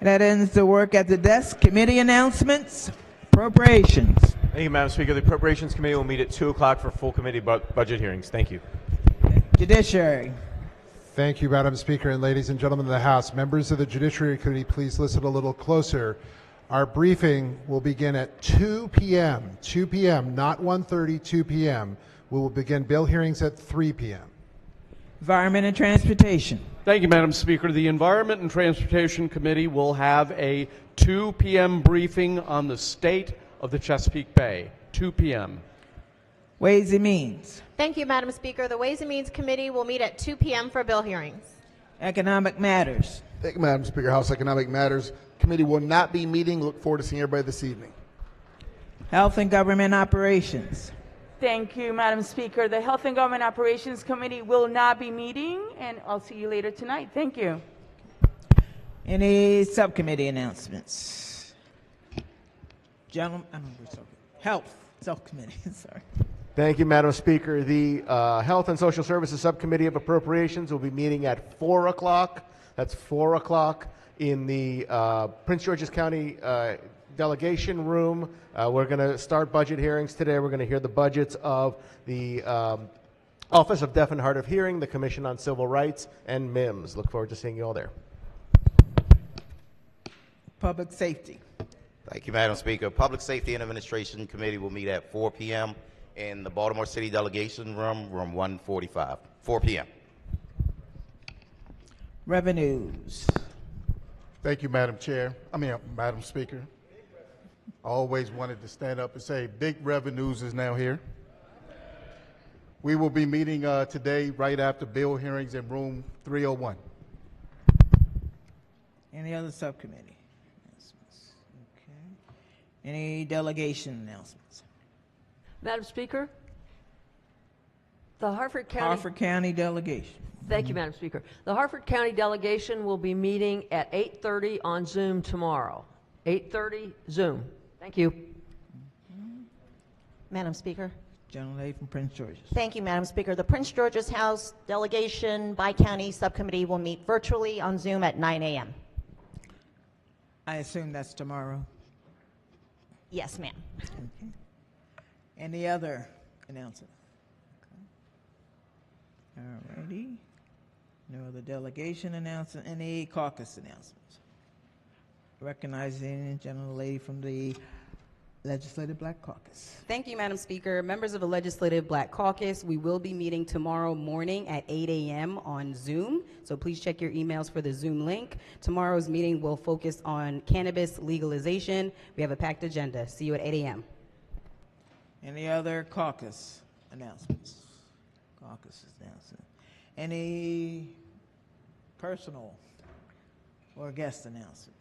That ends the work at the desk. Committee announcements, appropriations. Thank you, Madam Speaker. The Appropriations Committee will meet at 2 o'clock for full committee budget hearings. Thank you. Judiciary. Thank you, Madam Speaker, and ladies and gentlemen of the House. Members of the Judiciary Committee, please listen a little closer. Our briefing will begin at 2 p.m. 2 p.m., not 1:30, 2 p.m. We will begin bill hearings at 3 p.m. Environment and Transportation. Thank you, Madam Speaker. The Environment and Transportation Committee will have a 2 p.m. briefing on the state of the Chesapeake Bay. 2 p.m. Ways and Means. Thank you, Madam Speaker. The Ways and Means Committee will meet at 2 p.m. for bill hearings. Economic Matters. Thank you, Madam Speaker. House Economic Matters Committee will not be meeting. Look forward to seeing everybody this evening. Health and Government Operations. Thank you, Madam Speaker. The Health and Government Operations Committee will not be meeting, and I'll see you later tonight. Thank you. Any subcommittee announcements? Gentlemen, Health Subcommittee, sorry. Thank you, Madam Speaker. The Health and Social Services Subcommittee of Appropriations will be meeting at 4 o'clock. That's 4 o'clock in the Prince George's County delegation room. We're going to start budget hearings today. We're going to hear the budgets of the Office of Deaf and Hard of Hearing, the Commission on Civil Rights, and MIMS. Look forward to seeing you all there. Public Safety. Thank you, Madam Speaker. Public Safety and Administration Committee will meet at 4 p.m. in the Baltimore City Delegation Room, room 145, 4 p.m. Revenues. Thank you, Madam Speaker. I always wanted to stand up and say big revenues is now here. We will be meeting today right after bill hearings in room 301. Any other subcommittee announcements? Okay. Any delegation announcements? Madam Speaker, the Harford County delegation. Thank you, Madam Speaker. The Harford County delegation will be meeting at 8:30 on Zoom tomorrow. 8:30 Zoom. Thank you. Madam Speaker. Gentlelady from Prince George's. Thank you, Madam Speaker. The Prince George's House delegation bi-county subcommittee will meet virtually on Zoom at 9 a.m. I assume that's tomorrow. Yes, ma'am. Okay. Any other announcement? Okay. All righty. No other delegation announcement. Any caucus announcements? Recognizing the gentlelady from the Legislative Black Caucus. Thank you, Madam Speaker. Members of the Legislative Black Caucus, we will be meeting tomorrow morning at 8 a.m. on Zoom, so please check your emails for the Zoom link. Tomorrow's meeting will focus on cannabis legalization. We have a packed agenda. See you at 8 a.m. Any other caucus announcements? Caucus announcement. Any personal or guest announcements?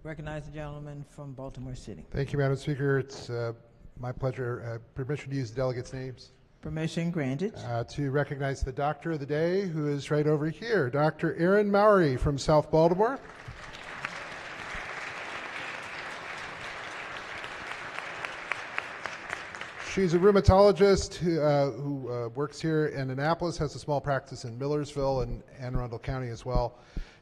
Recognize the gentleman from Baltimore City. Thank you, Madam Speaker. It's my pleasure. Permission to use the delegates' names. Permission granted. To recognize the doctor of the day, who is right over here, Dr. Erin Mowry from South Baltimore. She's a rheumatologist who works here in Annapolis, has a small practice in Millersville and Anne Arundel County as well.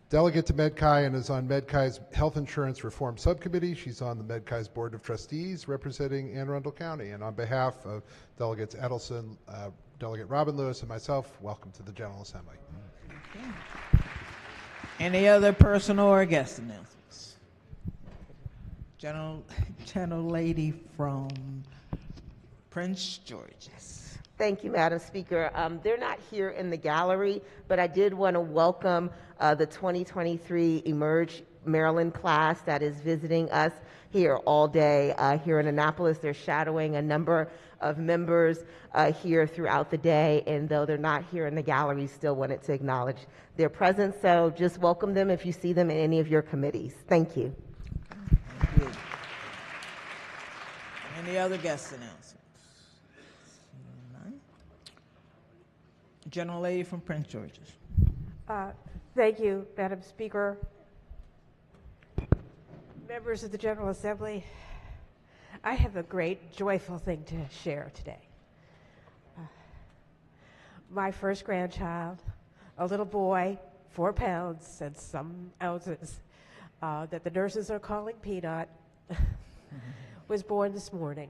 Delegate to MedChi and is on MedChi's Health Insurance Reform Subcommittee. She's on the MedChi's Board of Trustees representing Anne Arundel County. And on behalf of Delegates Edelson, Delegate Robin Lewis, and myself, welcome to the General Assembly. Okay. Any other personal or guest announcements? Gentle lady from Prince George's. Thank you, Madam Speaker. They're not here in the gallery, but I did want to welcome the 2023 Emerge Maryland class that is visiting us here all day here in Annapolis. They're shadowing a number of members here throughout the day, and though they're not here in the gallery, still wanted to acknowledge their presence. So just welcome them if you see them in any of your committees. Thank you. Thank you. Any other guest announcements? General Lady from Prince George's. Thank you, Madam Speaker. Members of the General Assembly, I have a great, joyful thing to share today. My first grandchild, a little boy, 4 pounds and some ounces, that the nurses are calling Peanut, was born this morning.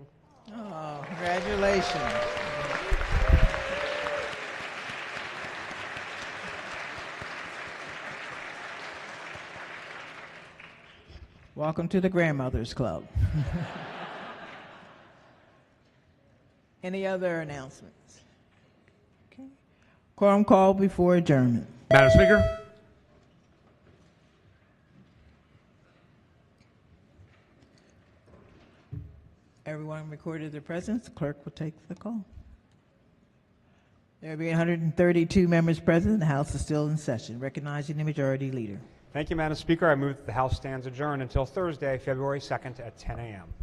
Oh, congratulations. Welcome to the Grandmothers Club. Any other announcements? Okay. Quorum call before adjournment. Madam Speaker? Everyone recorded their presence. The clerk will take the call. There being 132 members present, the House is still in session. Recognizing the Majority Leader. Thank you, Madam Speaker. I move that the House stands adjourned until Thursday, February 2nd at 10 a.m.